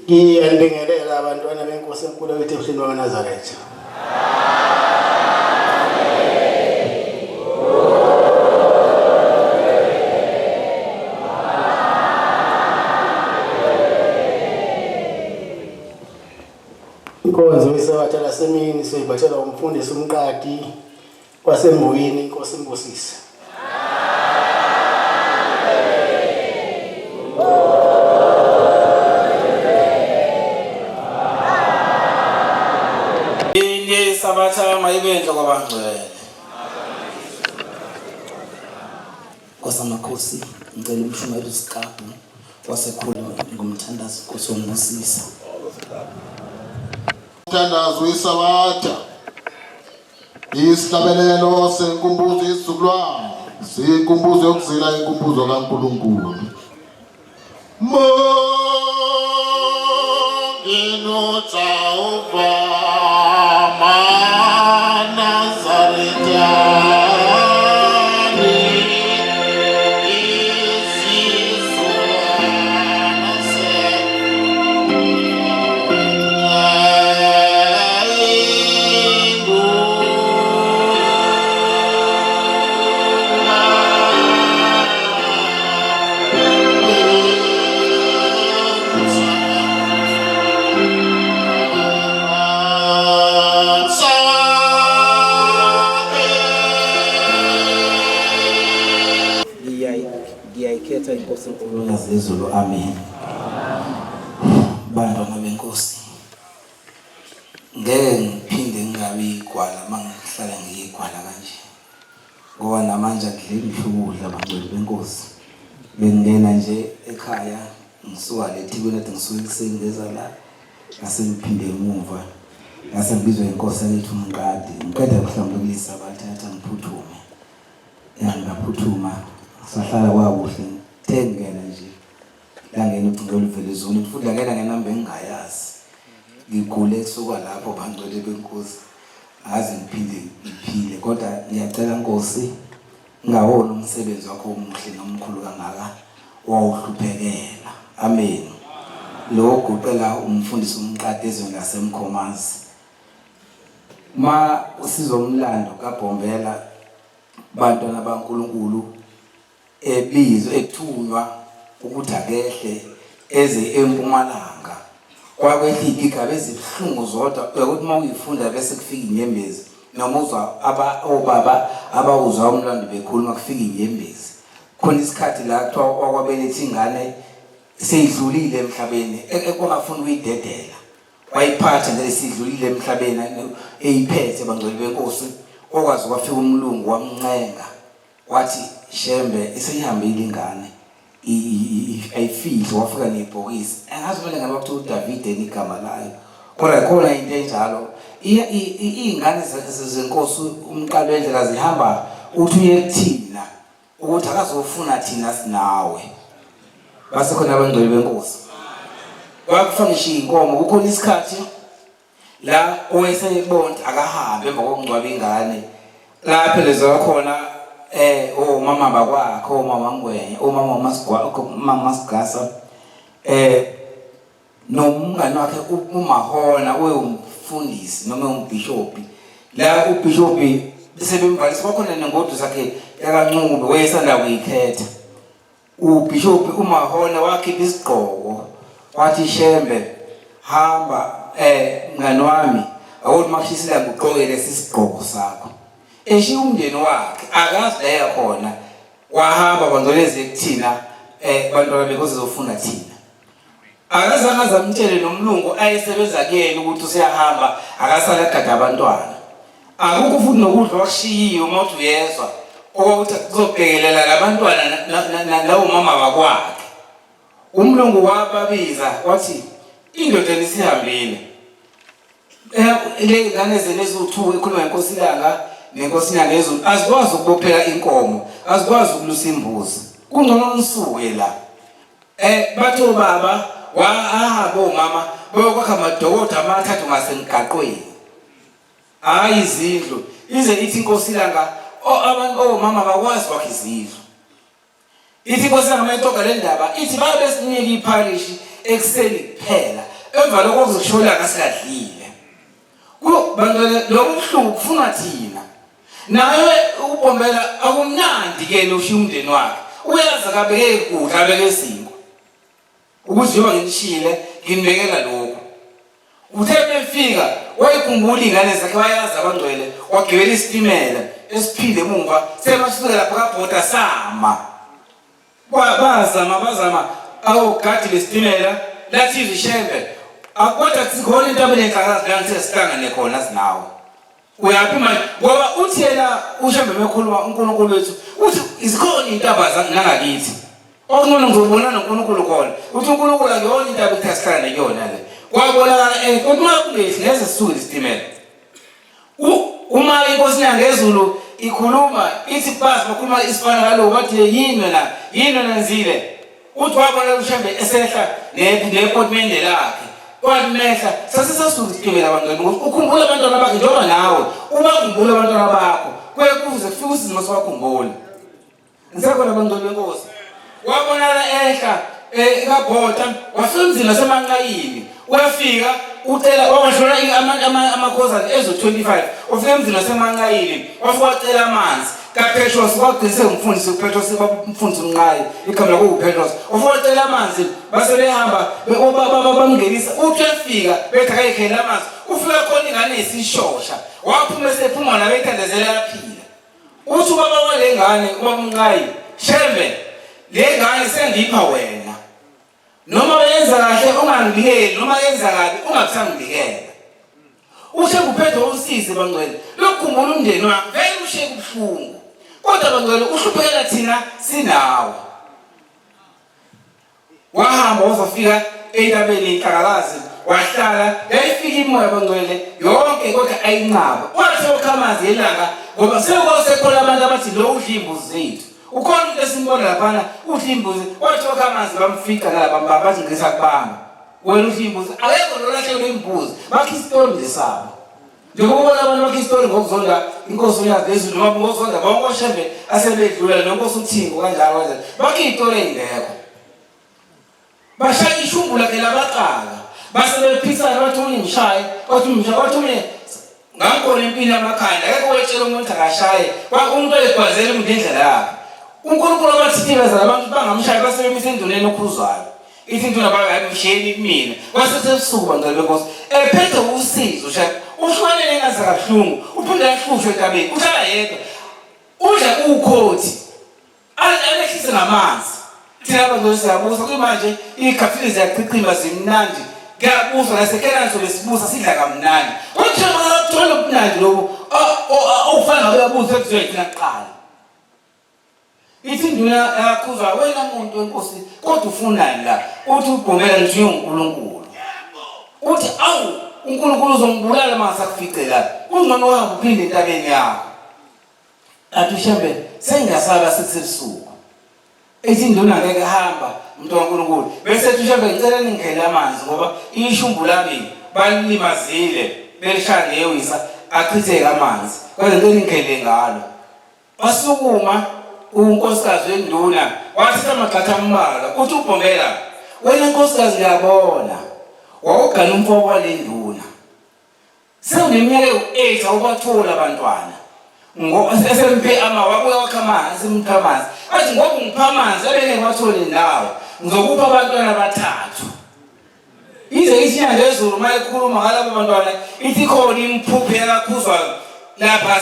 Ngiyandingelela abantwana benkosi enkulu wethu ebuhleni bakaNazaretha. Inkonzo yesabatha lasemini siyibathelwa umfundisi umqadi waseMbuyini inkosi Mbusisi. Sabatha mayibenhle kwabangcwele. Kosamakhosi ngicela umshumayeli uSiqabu wasekhulu ngomthandazo Nkosi Mbusisi. Umthandazo wesabatha isihlabelelo senkumbuzo yesizukulwane sinkumbuzo yokuzila inkumbuzo kaNkulunkulu. Mongino Jehova ngiyayikhetha inkosi enkulu yazezulu. Amen. Bantwana benkosi, ngeke ngiphinde ngingabi igwala mangihlala ngiyigwala kanje, ngoba namanje angidli ukudla bangcwele benkosi. Bengena nje ekhaya ngisuka leThekwini ade ngisuke ekuseni ngeza la, ngase ngiphinde emuva, ngase ngibizwe inkosi yethu umqadi ngiqeda kuhlambulisa abathatha ngiphuthume. Ngaphuthuma sahlala kwakuhle ngena nje la ngene ucingelo uvele ezweni futhi la ngena ngenamba engingayazi. Ngigule kusuka lapho bangcwele benkosi, ngaze ngiphinde ngiphile, kodwa ngiyacela Nkosi ngawona umsebenzi wakho omuhle nomkhulu kangaka wawuhluphekela. Amen. Lo guqela umfundisi umqadi ezweni laseMkhomazi. Ma usizomlando kaBhombela bantwana baNkulunkulu ebizwe ethunywa ukuthi akehle eze eMpumalanga. Kwakwehla igaba ezibhlungu zodwa ukuthi mawuyifunda bese kufika inyembezi, noma uzwa obaba abawuzwa umlando bekhuluma kufika inyembezi. Khona isikhathi la kuthiwa wakwabeletha ingane seyidlulile emhlabeni ekungafuna ukuyidedela, wayiphatha nje sidlulile emhlabeni eyiphethe bangcwele benkosi. Okwazi kwafika umlungu wamncenga wathi Shembe isihambile ingane ayifihle, wafika nebhokisi. Angazi vele ngabe kuthiwa uDavid igama layo, kodwa khona into enjalo. Iy'ngane zenkosi umqalo wendlela zihamba uthi uye kuthina ukuthi akazofuna thina sinawe. Base khona abangcwele benkosi bakufaka ngisho inkomo. Kukhona isikhathi la owayesebona akahambe emva kokungcwaba ingane lapha lezo khona omama bakwakho, omama Ngwenya, omama Masigasa, nomngane wakhe uMahona oyumfundisi noma umbhishophi. La ubhishophi sebemvalisa bakhona nengodo zakhe yakaNcube wayesanda kuyikhetha. Ubhishophi uMahona wakhipha isigqoko wathi Shembe hamba mngani wami awuthi makushisela ngugqoke lesi sigqoko sakho. Eshiya umndeni wakhe akazi la yakhona, wahamba bangcweleze kuthina bantwana benkosi zofuna thina. Akazange azamtshele nomlungu ayesebenza kuyena ukuthi usiyahamba akasala gada abantwana. Akukho futhi nokudla wakushiyiwe uma uthi uyezwa ukuthi kuzobhekelela labantwana lawo mama bakwakhe. Umlungu wababiza wathi indoda nisihambile. Le ngane zenezuthu ekhuluma inkosi ilanga nenkosi inyanga yezulu azikwazi ukubophela inkomo, azikwazi ukulusa imbuzi. Kungcono nisuke la. Bathi obaba wahamba omama bayokwakha amadokoda amathathu ngasemgaqweni. Hayi izindlu ize ithi inkosi ilanga abantu omama bakwazi kwakhe izindlu. Ithi inkosi ilanga mayixoxa le ndaba ithi babe besinika iparish ekseni kuphela emva lokho kuzokushola kasikadlile bantwana lokho kubuhlungu kufuna thina nawe ubombela akumnandi ke lo ushiya umndeni wakhe uyazi akabeke kudla abeke izinto ukuthi yoba ngishile nginibekela lokho uthe befika wayikhumbula ingane zakhe bayazi abangcwele wagibela isitimela esiphile emuva semasifika lapha kaBhoda sama bazama awugadi lesitimela lathi izishembe akodwa sikhona into abenenhlakazi la ngithe sihlangane khona sinawe uyaphi manje ngoba uthi yena ushembe mekhuluma uNkulunkulu wethu uthi izikhona intaba zangakithi okungcono ngizobona noNkulunkulu khona uthi uNkulunkulu akuyona intaba ekuthasihlangane kuyona le kwabonakala kodwa kulesi ngeze sisuke isitimela uma inkosi yangezulu ikhuluma ithi basi bakhuluma isifana ngalo bathi yini nenzile uthi wabona ushembe esehla nepotmende lakhe kwamehla sasisasuka isitimela abantwana ukhumbula abantwana bakhe njengoba nawe uma ukhumbula abantwana bakho kwekuze kufika usizima siwakhumbule ngisakhona abantwana benkosi wabonala ehla kaBhoda wafika emzini nasemanqayini uyafika ucela washona amakhosana ezo 25 ufika emzini nasemanqayini wafika amanzi kaPetros kwagcise umfundisi uPetros babamfundisi unqayi igama lakho uPetros ufika amanzi base behamba bamngenisa uthi uyafika bethi akayikhela amanzi ufika khona ingane isishosha waphuma esephuma nabethandezela yaphila uthi ubaba walengane ubamnqayi shembe le ngane sengipha wena noma yenza kahle ungangibikeli noma yenza kabi ungakusangibikela ushe kuphethe usize bangcwele lokukhumbula umndeni wakho vele ushe kubuhlungu kodwa bangcwele uhluphekela thina sinawe wahamba wazofika entabeni inhlakalazi wahlala yayifika imoya bangcwele yonke kodwa ayinqaba wathi ukhamanzi yelanga ngoba sekusekhona abantu abathi lo udla imbuzi zethu ukhona umuntu esimbona laphana udla imbuzi wathi ukhamanzi bamfika nalaba bathi ngisa kubamba wena udla imbuzi akekho lolahlelo imbuzi bakhe isitori lesabo njengoba abantu bakhe isitori ngokuzonda inkosi uyazi ezulu noma ngokuzonda bonke oshembe asebedlula nonkosi uThingo kanjalo kanjalo bakhe izitori ezingekho bashaya ishumbula ke labaqala base bephisa bathi ungimshaye wathi mina ngakhona impilo yamakhanda akekho wetshela umuntu akashaye umuntu oyegwazela ngendlela yakhe uNkulunkulu abathithibeza abantu bangamshaye base bemisa enduneni okhuzwayo ithi induna bayamshiyeni kumina wasethe usuku bangcwele benkosi ephethe usizo shaka ushwanele engaze kabuhlungu uphinde yahlushwe entabeni uhlala yedwa udla ukhothi alehlise ngamanzi thina abantu siyabuza kumanje ikhafini ziyachichima zimnandi kuyabuza nasekelanso lesibuza sidla kamnandi kodwa makathola ubunandi lobo awufana uyabuza ekuzoyithina kuqala ithi induna yakhuzwa wena muntu wenkosi kodwa ufunani la uthi ubhomela nje uNkulunkulu uthi awu uNkulunkulu uzongibulala mase akufice la kungcono uhamba uphinde entabeni yakho athi shembe sengasaba sekusebusuku ethi induna ngeke hamba umuntu kaNkulunkulu bese ethi shembe ngicela ningihele amanzi ngoba ishumbula lami balimazile belishaya ngewisa achitheke amanzi kwaze ngeke ningihele ngalo basukuma unkosikazi wenduna wathi amagxatha ambalwa uthi ubhombela wena nkosikazi ngiyabona wawugana umfoko walenduna sewuneminyaka ewu8 awubathola abantwana esempe wabuya wakha amanzi simupha amanzi athi ngoba ungipha amanzi abengeke bathole ndawo ngizokupha abantwana abathathu ize inyanga ezulu uma ekhuluma ngalabo bantwana ithi khona imphuphe yakakhuzwa lapha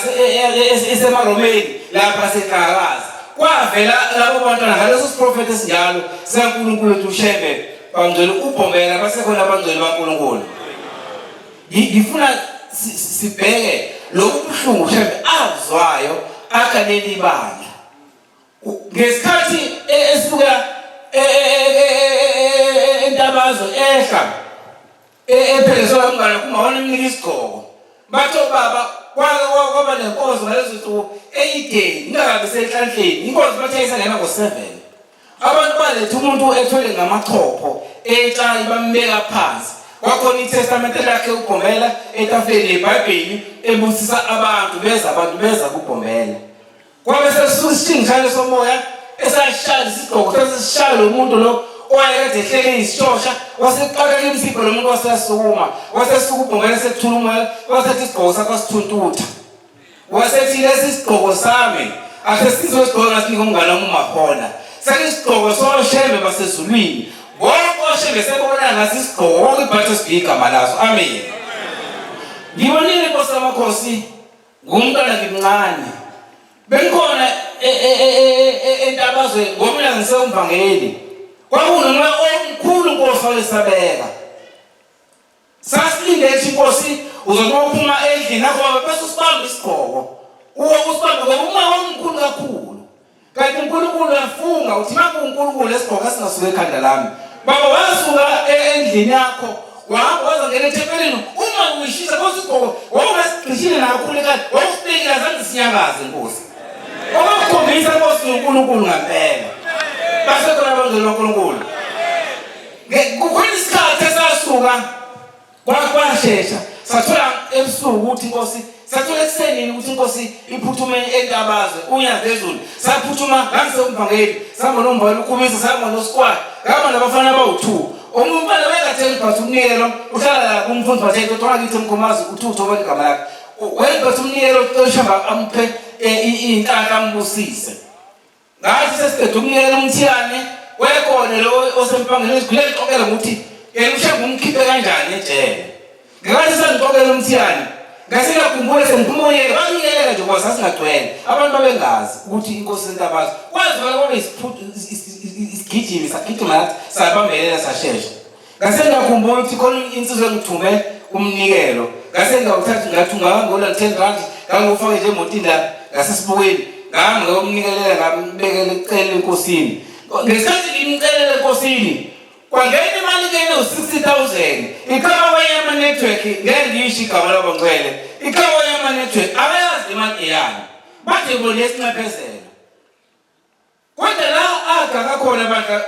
esemaromeni lapha sehlakazi kwavela labo bantwana ngaleso siprofeti esinjalo sikaNkulunkulu wethu ushembe bangcwele ubhombela basekhona abangcwele baNkulunkulu ngifuna sibheke lokhu buhlungu ushembe azwayo akhaleli ibandla ngesikhathi esisuka entabazo ehla ephezulu ngalo kumawona imnika isigqoko batho baba kwaba nenkozo ngalezo zinsuku eyideni ingakabe senhlanhleni inkozo bathe isangena ngo7 abantu baletha umuntu ethwele ngamachopho etshayi bambeka phansi kwakhona iTestament lakhe ubhombela etafeni leBhayibheli ebusisa abantu beza kubhombela kwabe sesisuka isithingishane somoya esashaya isigqoko sesishaya lo muntu lo owayekade ehlele isishosha waseqala imsipho lo muntu wasesukuma ubhongela sekuthuluma wasethi isigqoko sakho sithuntutha wasethi lesi sigqoko sami asesizo isigqoko ngasinika umngane wami uMahona sekusigqoko soshembe basezulwini bonke oshembe sebona ngasi isigqoko wonke ibhatho sibigama laso amen ngibonile inkosi yamakhosi ngumntwana ngimncane bengikhona entabazwe ngomina ngisewumvangeli kwakunomoya omkhulu inkosi wayesabeka sasilinde ethi inkosi uzokuba uphuma endlini nakho bese usibambe isigqoko usibambe ngoba umoya omkhulu kakhulu kanti uNkulunkulu uyafunga uthi manje uNkulunkulu lesigqoko singasuka ekhanda lami baba wasuka endlini yakho wahamba wazongena ethempelini uma uyishisa konke isigqoko wawungasigqishile nakhulu ekhaya wawusibekile azange sinyakaze inkosi okukhombisa inkosi uNkulunkulu ngempela basekhona abangeli kaNkulunkulu kukhona isikhathi esasuka kwashesha sathola ebusuku ukuthi inkosi sathola ekuseni ukuthi inkosi iphuthume entabazwe unyazezulu saphuthuma ngamsewumvangeli sambona umbhalo ukhumisa sambona uSikwati ngaba nabafana abawu2 umfana wekatheli phansi umnikelo uhlala la kumfundi bathe tothola kithi emkhomazi uthutho kwegama lakhe wayephethe umnikelo oshamba amphe intanka ambusise ngathi sesiqeda umnikelo umthiyane wekhona lo osempangeni esikhulele xokela ukuthi yena ushamba umkhiphe kanjani ejele ngathi sengixokela umthiyane ngasingakhumbule sengiphumoyele bangiyeleka nje ngoba sasingagcwele abantu babengazi ukuthi inkosi sentabazo kwazibona kube isigijimi sagijima lathi sabambelela sashesha ngasengakhumbula ukuthi khona insizwe engithume umnikelo ngasengawuthatha ngathunga ngola 10 rand ngangufake nje emotini la ngasesibukweni ngami ngomnikelela ngambekela ecela enkosini ngesikhathi ngimcelela enkosini kwangena imali kene u60,000 ikhaba wayama network ngeke ngisho igama labangcwele ikhaba wayama network abayazi imali yani bathi bona yesinxephezelo kodwa la aga kakhona abantu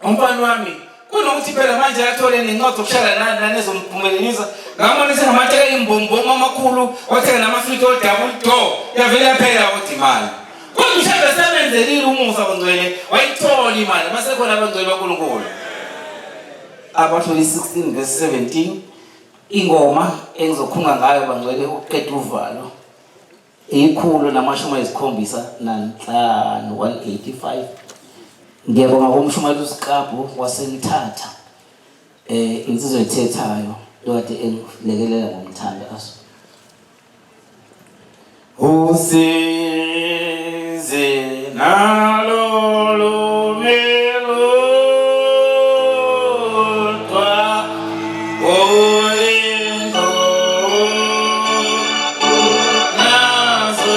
umfana wami kunokuthi phela manje athole nencwadi zokushala nani ezomphumelelisa ngamona sengamateka imbombomo amakhulu wathenga namafrito double door yavela phela kodwa imali kodwa mshebe sebenzelile umusa bangcwele wayithola imali basekhona abangcwele baNkulunkulu abatholi 16 verse 17 ingoma engizokhunga ngayo bangcwele uqeda uvalo ikhulu namashumi ayisikhombisa nanhlanu 185 ngiyabonga kumshumayeli uSiqapho wasenthatha insizwe ethethayo lokade engilekelela ngomthanda aso usize nalo melo twa oyendo nazo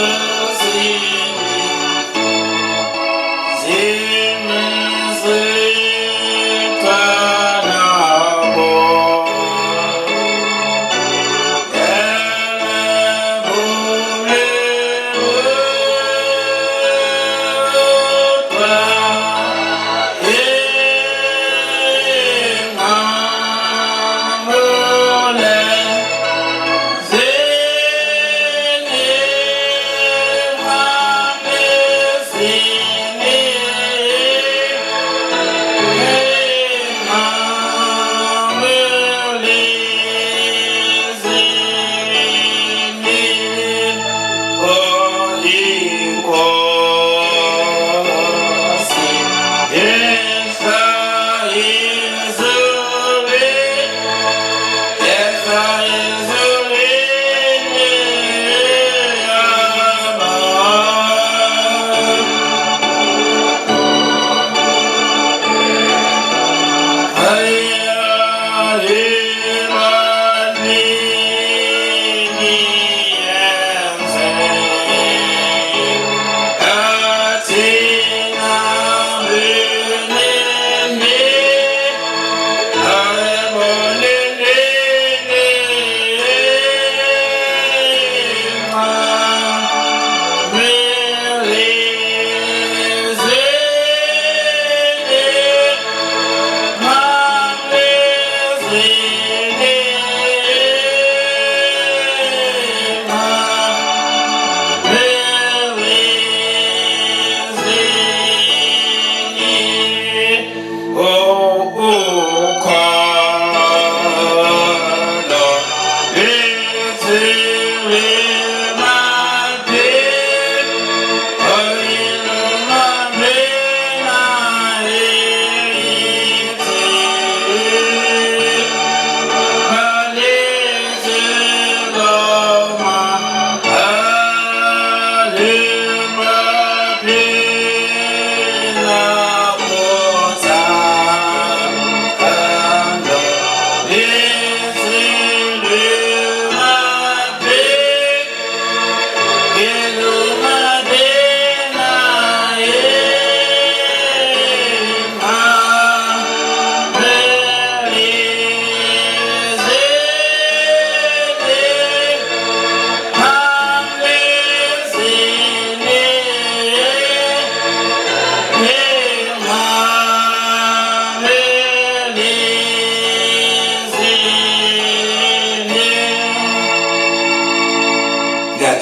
Oh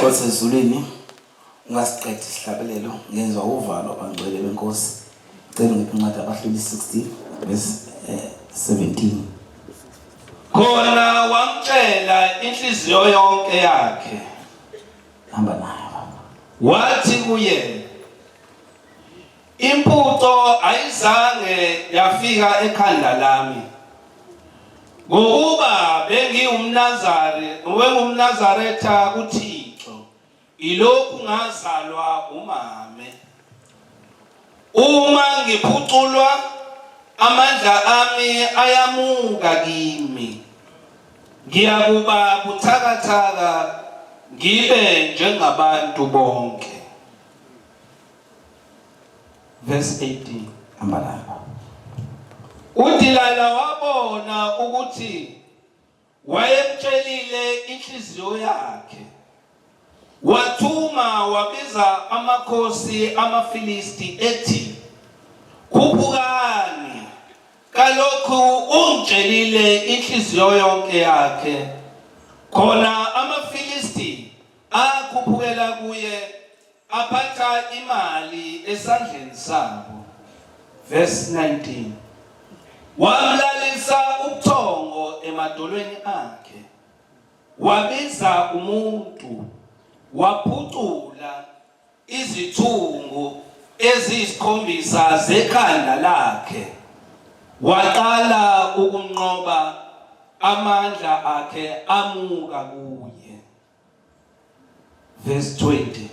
Nkosi ezulwini ungasiqeda isihlabelelo ngenzwa uvalo abangcwele benkosi. Cela ngiphe incwadi abahloli 60 verse 17. Khona wamtshela inhliziyo yonke yakhe. Hamba nayo. Wathi kuye, impuco ayizange yafika ekhanda lami. Ngokuba bengumnazaretha kuThixo, ilokhu ngazalwa umame. Uma ngiphuculwa amandla ami ayamuka kimi. Ngiyakuba buthakathaka ngibe njengabantu bonke. Verse 18. Hamba uDelilah wabona ukuthi wayemtshelile inhliziyo yakhe. Wathuma wabiza amakhosi amaFilisti ethi, "Khuphukani, kalokhu ungitshelile inhliziyo yonke yakhe." Khona amaFilisti akhuphukela kuye aphatha imali esandleni sabo. Verse 19. Wamlalisa ubuthongo emadolweni akhe. Wabiza umuntu, waphucula izithungu eziyisikhombisa zekhanda lakhe. Waqala ukunqoba, amandla akhe amuka kuye. Verse 20.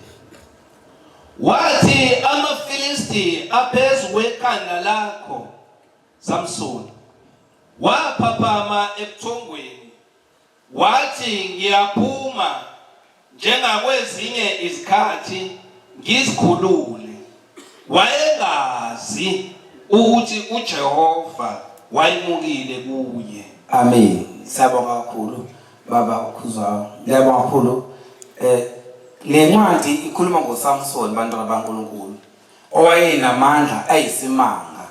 Wathi amaFilisti aphezu kwekhanda lakho, Samson, waphaphama ebuthongweni. Wathi ngiyaphuma njengakwezinye izikhathi ngizikhulule. Wayengazi ukuthi uJehova wayemukile kuye. Amen. Siyabonga kakhulu baba ukhuzwayo. Ngiyabonga kakhulu. Le ncwadi ikhuluma ngoSamson bantwana baNkulunkulu owayenamandla ayisimanga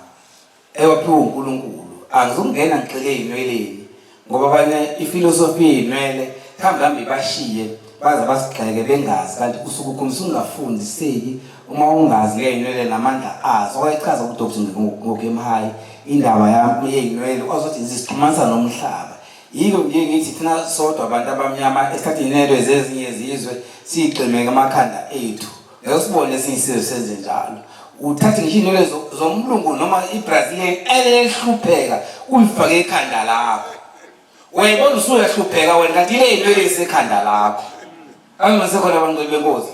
ewaphiwa uNkulunkulu. Angizungena ngixele inweleni ngoba abanye ifilosofi yeinwele mhlawumbe bashiye baza basigxeke bengazi kanti usuku kumse ungafundiseki uma ungazi ngeinwele namandla azo. Wayechaza uDr. Ngokemhayi indaba yami yeinwele wazothi zisixhumanisa nomhlaba. Yiko nje ngithi thina sodwa abantu abamnyama esikhathini inwele zezinye izizwe sigximeka amakhanda ethu. Ngeke sibone esiyisizwe senze njalo. Uthathe ngisho inwele zomlungu noma iBrazilian elihlupheka uyifake ekhanda lakho. Wayibona usuyahlupheka wena kanti le inwele isekhanda lakho. Angisekhona abangcwele benkosi.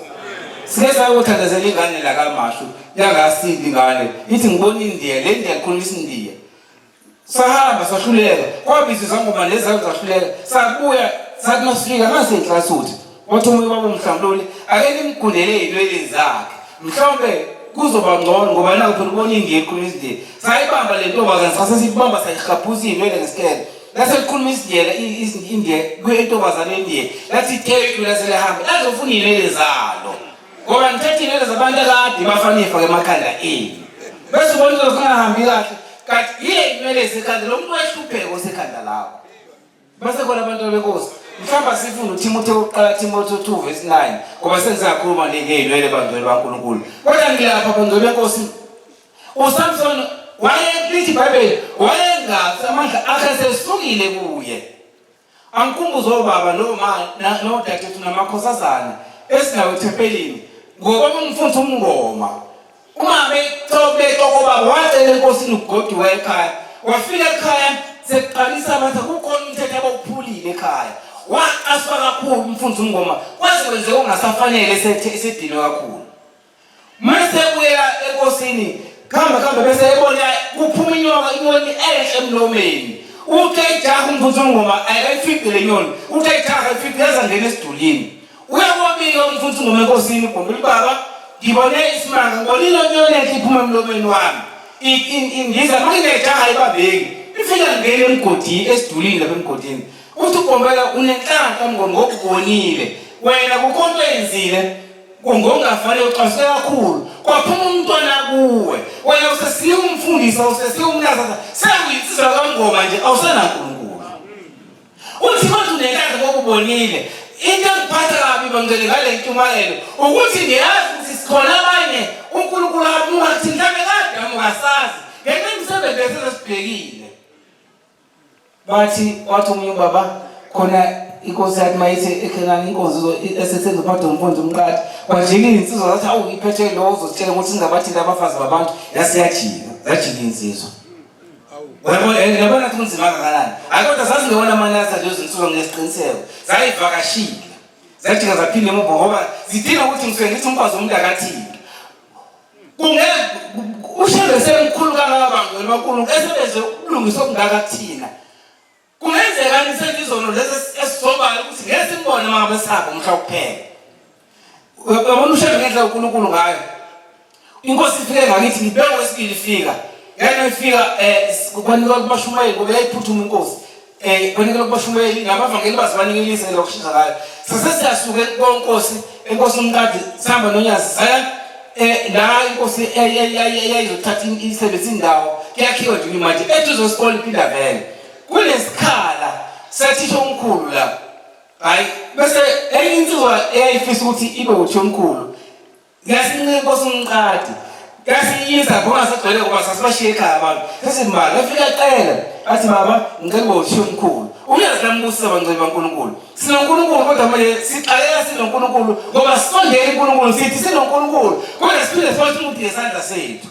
Sike sayothandazela ingane la kaMashu yangasindi ingane. Ithi ngibona indiya le ndiya ikhuluma isiNdiya. Sahamba sahluleka kwabiza izangoma lezayo zahluleka sabuya sathi masifika ngase eclass uthi wathi umuntu baba umhlambululi ake nimgundele inwele zakhe mhlawumbe kuzoba ngcono ngoba naku phela ubona indiya ikhuluma isiNdiya. Sayibamba le ntombazana sasesibamba sayihaphuza inwele ngesikele. Lase likhuluma isiNdiya indiya kuyintombazana indiya lathi teke laselehamba lazofuna inwele zalo ngoba nithethe inwele zabantu akade bafana ifake emakhanda eni bese ubona ukuthi kungahambi kahle. Kanti yile inwele esekhanda lo muntu wehlupheko osekhanda lakho. Base khona abantu benkosi mhlamba sifunda uTimotheo oqala Timotheo 2 verse 9 ngoba sengizakhuluma ngeinwele bangcwele baNkulunkulu. Kodwa ngilapha bangcwele benkosi uSamson wayelithi iBhayibheli wayengazi amandla akhe sesukile kuye. Angikhumbuze obaba nodadewethu namakhosazana esinawo eThempelini ngoba umfundisi umngoma. Uma bethobe okubaba wacela enkosini uGodi ekhaya. Wafika ekhaya seqalisa abantu kukhona umthetho abawuphulile ekhaya. Waqaswa kakhulu umfundisi umngoma. Kwaze kwenzeka ongasafanele esedinwe kakhulu. Mase buya enkosini khamba bese ebona kuphuma inyoni ehle emlomeni. Uthe ijaha umfundisi umngoma ayifike le nyoni. Uthe ijaha ifike yazangena esidulini. Uyabobika umfundisi umngoma enkosini uGombe baba ngibone isimanga ngolilo nyoni ekhipha emlomeni wami. Ngiza makinejaha ibabeki. Ifika ngene emgodini esidulini lapha emgodini. Uthi uGombela unenhlanhla ngokubonile. Wena kukhonto enzile kungongafanele uxaswe kakhulu. Kwaphuma umntwana kuwe. Wena usesiya umfundisa usesiya umnazana. Sengiyisizwa kaNgoma nje awusenaNkulunkulu. Uthi manje unenhlanhla ngokubonile. Into engiphatha kabi bangcwele ngale ntumayelo ukuthi ngiyazi ukuthi sikhona abanye uNkulunkulu abuka kuthi mhlawumbe kade amukasazi ngenxa yemisebenzi esesibhekile bathi wathi umunye ubaba khona inkosi yathi mayithi eKhenani inkosi esesenza uphathe umfundi umqadi kwajika insizwa zathi awu iphethe lo uzositshela ukuthi singabathile abafazi babantu yasiyajika zajika insizwa yabona ukuthi kunzima kangakanani hayi kodwa sasingewona amanasa lezo zinsizwa nesiqiniseko zayivakashile zajika zaphinde emuva ngoba zidinga ukuthi ngisuke ngithi umfazi umuntu akathini ushebe semkhulu kangabangcwele bankulunkulu esebeze ukulungisa okungaka kuthina kungenzeka nisendizono lezi esizobayo ukuthi ngeke simbone mangabe sabo umhla kuphela yabona ushebe ngendlela uNkulunkulu ngayo inkosi ifike ngakithi ngibeke wesibili ifika yana ifika kwanika kubashumayeli ngoba yayiphuthuma inkosi kwanika kubashumayeli nabavangeli bazibanikilise lokushisa ngayo sasesiyasuke konkosi enkosi umqadi sihamba nonyazi saya la inkosi eyayizothatha isebenzi indawo kuyakhiwa nje imanje eduze esikole iphinda vele kunesikhala sathisha omkhulu la hayi bese enye insizwa eyayifisa ukuthi ibe uthi omkhulu ngasincike inkosi umqadi kasiyisa ngoba sagcwele ngoba sasibashiye ekhaya abantu sesimali afika aqela athi baba ngicela ube uthi omkhulu uyazi nambusiza bangcwele baNkulunkulu sinoNkulunkulu kodwa manje siqalela sinoNkulunkulu ngoba sisondele uNkulunkulu sithi sinoNkulunkulu kodwa siphinde sithi umuntu ngesandla sethu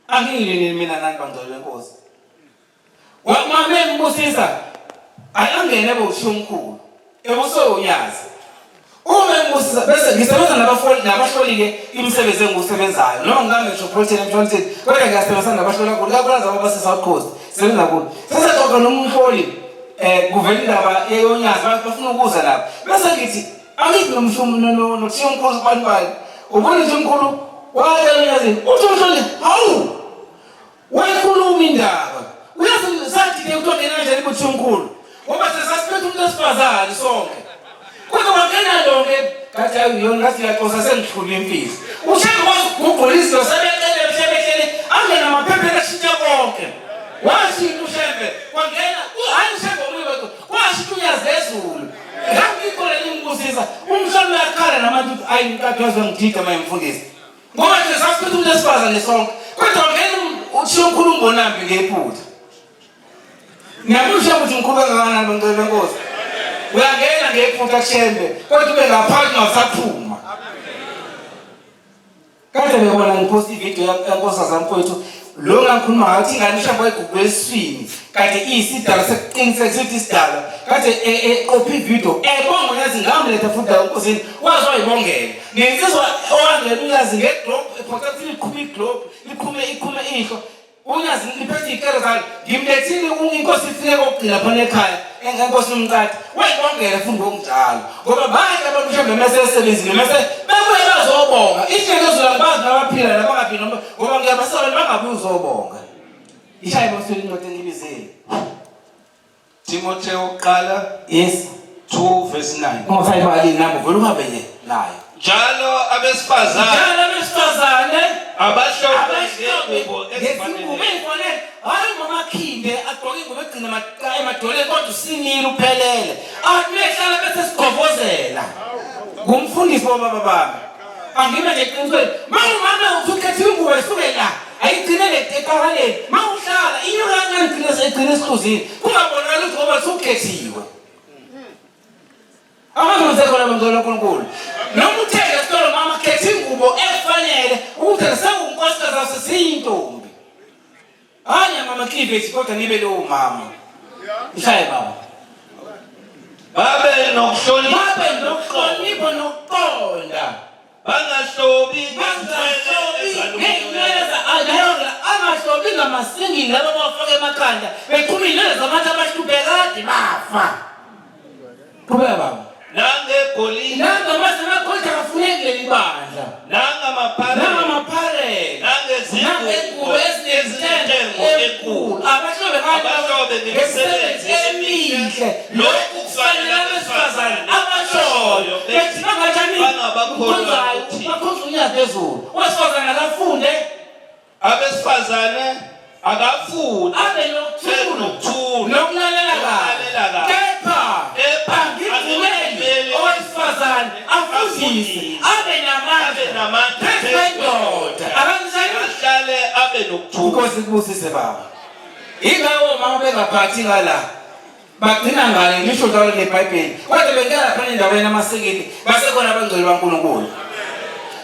angiyini mina nani bangcwele inkosi wamame mbusisa ayangene bokuthi omkhulu ebuso unyazi uma mbusisa bese ngisebenza nabahloli ke imisebenzi engisebenzayo noma ngihambe metropolitan emtholampilo kodwa ngiyasebenza nabahlola kulo kakhulukazi abase South Coast sebenza kulo sesixoxa nomhloli kuvela indaba yonyazi bafuna ukuza lapha bese ngithi angithi nomshumo nothiya omkhulu kubantu bayo ubona nje omkhulu waya yonyazi uthi umhloli hawu wayikhuluma indaba uyazi sathi ke uthongena kanjani ukuthi omkhulu ngoba sesasiphethe umuntu esifazane sonke kodwa wangena lonke kathi ayiyona ngathi yaxoxa sengithula impilo ushaka kwazugugulisa sebekele mhlebekele angena amaphepha ashintsha konke washintsha ushembe wangena hayi ushembe omunye kodwa washintsha unyazi ezulu ngakho lenyingusisa umhlalo yakhala nabantu ayi inkathi wazongidida mayimfundisi ngoba nje sasiphethe umuntu esifazane sonke kodwa wangena uthiya omkhulu umbonambi ngephutha ngiyakusho ukuthi mkhulu kangakanani bangcwele benkosi uyangena ngephutha kushembe kodwa ube ngaphansi ungasaphuma kade bebona ngiposta ivideo yankosazana mfowethu lo ngakhuluma ngathi ingane ishamba igugule esiswini kade iyisidala sekuqiniseka ukuthi isidala kade eqopha ivideo ebonga yazi ngamletha futhi la enkosini wazi wayibongela ngensizwa owangena uyazi ngedrop ephakathi iqhume ihlo unyazi ngiphethe ikere zami ngimlethile inkosi ifike kokugcina khona ekhaya engenkosi umqadi wayibongela futhi ngokunjalo ngoba bonke abantu mhlawumbe mesesebenzile mase bebuye bazobonga ijeke ezula bazi nabaphila nabangaphili noma ngoba ngiyabasaba bangabi uzobonga ishaye bosile incwadi engibizele Timotheo uqala yes 2 verse 9 ngofayibali nami vele uhambe nje nayo njalo abesifazane abahlobo ezifanele hayi mama khinde agqoke ingubo egcina emadoleni kodwa usinile uphelele athi mehlala bese sigovozela ngumfundisi wababa bami angibe nje qinisweni mawumama uthukhethe ingubo esuke la ayigcinele ekaleni mawuhlala inyuka kancane egcina esihluzini kungabonakala ukuthi ngoba sukhethiwe abantu khona bangcwele uNkulunkulu noma uthenge esitolo mama khetha ingubo efanele ukuthi sewunkosikazi asesiyintombi hayi mama cleavage kodwa nibe lo mama ishaye baba babe nokuhlonipha nokuqonda bangahlobi angahlobi ngamasingini laba bafaka emakhanda beqhumile zabantu abahluphekade bafa qhubeka baba nangegolide nangamasemakhonja kafunekile ibandla nangamapharela nangezingubo ezinentengo enkulu abahlobe ngemisebenzi emihle lokhu kufanele abesifazane abashoyo bethi bangathani bakhonza unyazi phezulu wesifazane akafunde abesifazane akafunde abe nokuthula nokulalela kahle kepha angivumeli namandla Ndoda. ahlale abe nokuthula. Inkosi kubusise baba. Ingawo mama bengaphathi ngala. Bagcina ngale ngisho njalo neBhayibheli. Kodwa bengena lapha endaweni yamasekeli basekhona abangcwele baNkulunkulu.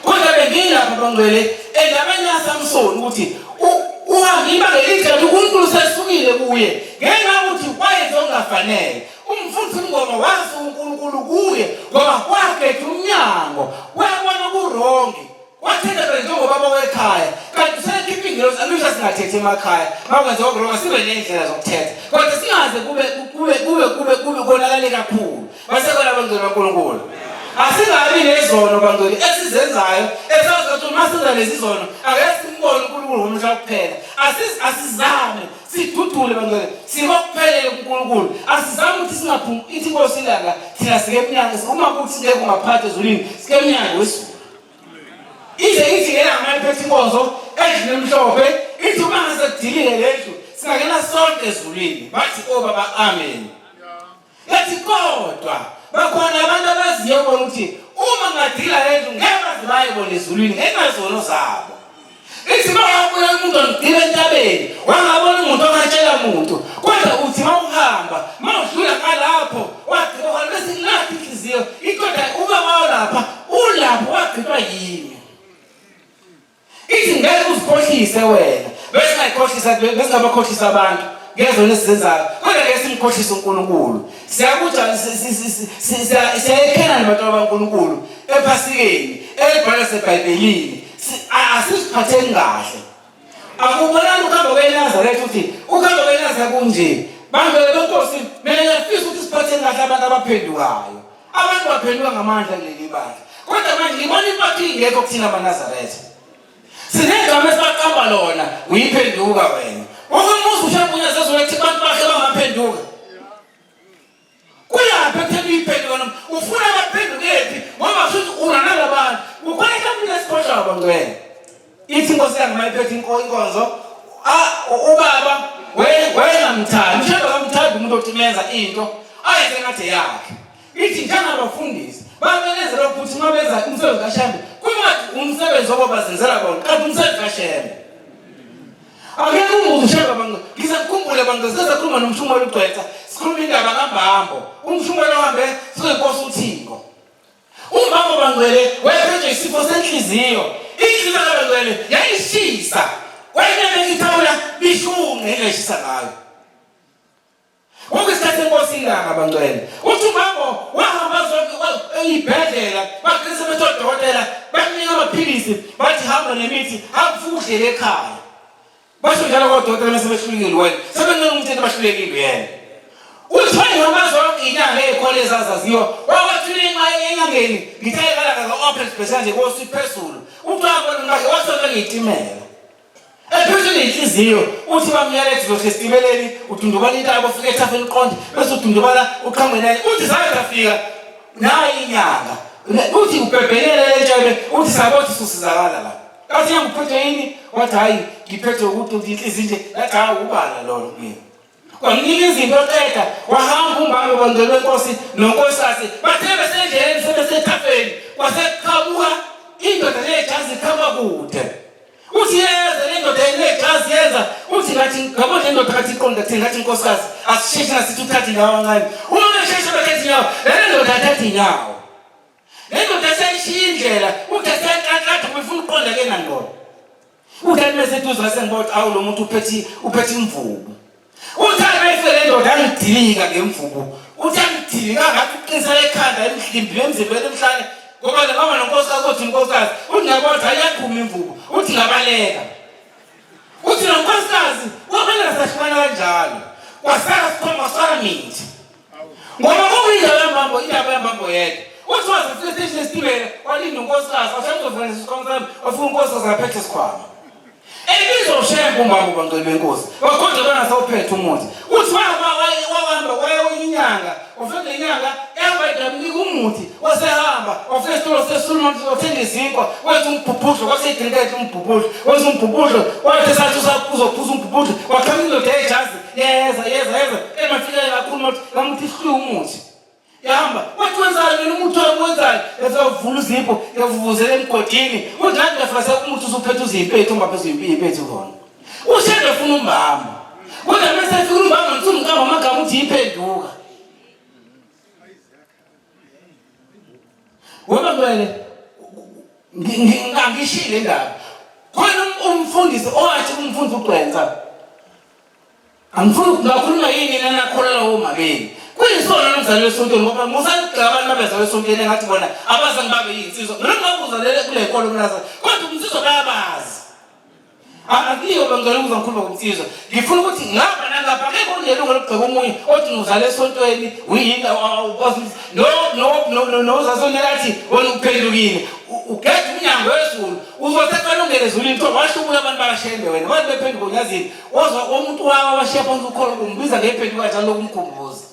Kodwa bengilapha abangcwele endabeni yaSamson ukuthi uhambe ibanga elide uNkulunkulu sesukile kuye. Ngenxa ukuthi wayenze ongafanele. Umfundisi Mngoma wazi uNkulunkulu kuye ngoba kwakhe umnyango. Wabona kurongi. Wathenda njengoba baba wekhaya kanti usekhipha ingelosi alusha singathethe emakhaya makwenze okuronga sibe nendlela zokuthetha kodwa singaze kube konakale kakhulu basekhona abangcwele baNkulunkulu asingabi nezono bangcwele esizenzayo esazi ukuthi uma senza lezi zono ake simbone uNkulunkulu ngomhla kuphela asizame sidudule bangcwele sikophelele kuNkulunkulu asizame ukuthi singaphumi ithi inkosi ilanga thina sike eminyango uma kuthi ngeke ungaphatha ezulwini sike eminyango wesizwe ithi yena amaphethe inkonzo endlini emhlophe ithi uma ngasekudilile lendlu singakena sonke ezulwini bathi baba amen yathi kodwa bakhona abantu abaziyo ukuthi uma ngadila lendlu ngeke bazibayibona ezulwini ngengazono zabo ithi bawabona umuntu ondile entabeni wangabona umuntu ongatshela umuntu kodwa uthi mawuhamba mawudlula ngalapho wagqiba kwalesi lathi inhliziyo iqoda uba wawulapha ulapho wagqiba yini ithi ngeke uzikhohlise wena bese ngabakhohlisa abantu ngezona esizenzayo kodwa ke simkhohlisa uNkulunkulu siyakuthi siyayekhena nabantu baNkulunkulu ephasikeni elibhalwe eBhayibhelini asiziphatheni kahle akubonani ukuhamba kweNazaretha uthi ukuhamba kweNazaretha kunje bantu benkosi mina ngiyafisa ukuthi siphatheni kahle abantu abaphendukayo abantu baphenduka ngamandla kuleli bandla kodwa manje ngibona impatho ingekho kuthina amaNazaretha sinegama esibaqamba lona uyiphenduka wena ukumuza ushambunya sezolethi abantu bakhe bangaphenduka kuyaphi ekutheni uyiphenduka noma ufuna baphendukephi ngoba futhi unanalabantu ukhona mhlawumbe esikhohlwa bangcwele ithi inkosi yangu mayiphethe inkonzo ubaba wena mthanda mshado kamthanda umuntu otimenza into ayenze ngathi yakhe ithi njengabafundisi babenezela ukuthi uma benza umsebenzi kaShembe kumathi umsebenzi obabazenzela bona kanti umsebenzi kaShembe akekho umuntu Shembe bangcwele ngisakukhumbula bangcwele sisakhuluma nomshumo olugcwetha sikhuluma indaba kaMbambo umshumo ohambe siyinkosi uThingo uMbambo bangcwele wayephethwe isifo senhliziyo inhliziyo bangcwele yayishisa wayena ngithawula bishunge engashisa ngayo Ukusikhathe inkosi ilanga bangcwele uthi uMbambo wahamba zonke eyibhedlela bagcisa bethodokotela bakunika amaphilisi bathi hamba nemithi akufudle ekhaya basho njalo kodokotela mase behlulekile wena sebenqena umuntu bahlulekile yena uthi wayihamba zonke inyanga ezikhole ezazaziyo wawathula enyangeni ngithayekala ka-open special nje kosiphezulu uthi wabona ngakhe wasonke ngiyitimela ephethwe inhliziyo uthi bamyalethi zosestimeleni udundubala intaba ufike ethafeni iqonde bese udundubala uqhangwenene uthi sayafika nayi inyanga uthi ubhebhelele lentshebe uthi sabothi susizakala la kathi yangiphethwe yini wathi hayi ngiphethwe ukuthi inhliziyo nje lathi hayi ubala lolo mina kwamnika izinto oqeda wahamba uMbambo bangcwele wenkosi nonkosikazi bathe besendleleni sebesethafeni kwaseqhamuka indoda lejazi iqhama kude uthi yeza le ndoda enejazi yenza uthi ngathi ngabona le ndoda kathi iqonda kuthi ngathi inkosikazi asisheshe nasithi uthathe inyawo kancane uma besheshe bathathe inyawo le ndoda athathe inyawo le ndoda seyishiya indlela uthi asenhlanhlatha ubefuna uqonda ke nangqondo uthi ameseduze wasengibona awu lo muntu uphethe imvubu uthi ayifike le ndoda angidilika ngemvubu uthi angidilika ngathi uqinisa ekhanda emhlimbile emzimbeni emhlane ngoba ngaba nonkosikazi uthi inkosikazi uthi ngabona ayaphuma imvubu uthi ngabaleka uthi nonkosikazi wabona sahlukana kanjalo kwasala sikhoma samithi ngoba kuyindaba yamambo yedwa uthi wazifika station esitibela walinda unkosikazi washamuzovela sikhomsami wafuna unkosikazi aphethe isikhwama ebizo Shembe uMbambo bangcwele benkosi wakhonza bana sawuphethe umuthi uthi wahamba wayeyinyanga ufike inyanga ehamba idamnika umuthi wasehamba wafika esitolo seSulman wathenga izinkwa wenza umbhubhudlo kwaseyidrinkethe umbhubhudlo wenza umbhubhudlo wathi sathi uzophuza umbhubhudlo wakhamba indoda ejazi yeza emafika kakhulu ngamuthi ihluye umuthi yahamba wathi wenzani wena umuntu wami wenzani yazovula uzipho yavuvuzela emgodini uthi ngathi ngafasa umuntu usuphethe uzimpethu ungaphezulu impethu khona ushede ufuna umbamba kodwa mase efika umbamba ngitsumkamba amagama uthi iphenduka wena ngwele ngishile indaba khona umfundisi owathi umfundisi uGcwensa angifuni ukukhuluma yini lana kholelwa omabeni kuyisona nomzali wesontweni ngoba musagaba abantu babezalwe esontweni engathi bona abazange babe yinsizwa mina ngakuzalele kule nkolo mnaza kodwa umsizwa bayabazi akiyo bangale ukuzakhuluma ngomsizwa ngifuna ukuthi ngapha nangapha akekho onelungu lokugceka omunye othi ngizalwe esontweni uyini no zasonelathi wena uphendukile ugeda umnyango wezulu uzothatha longele ezulu into washubula abantu bakashembe wena bathi bephenduka unyazini wozwa umuntu wawo abashiya phansi ukholo kumbiza ngephenduka njalo lokumkhumbuza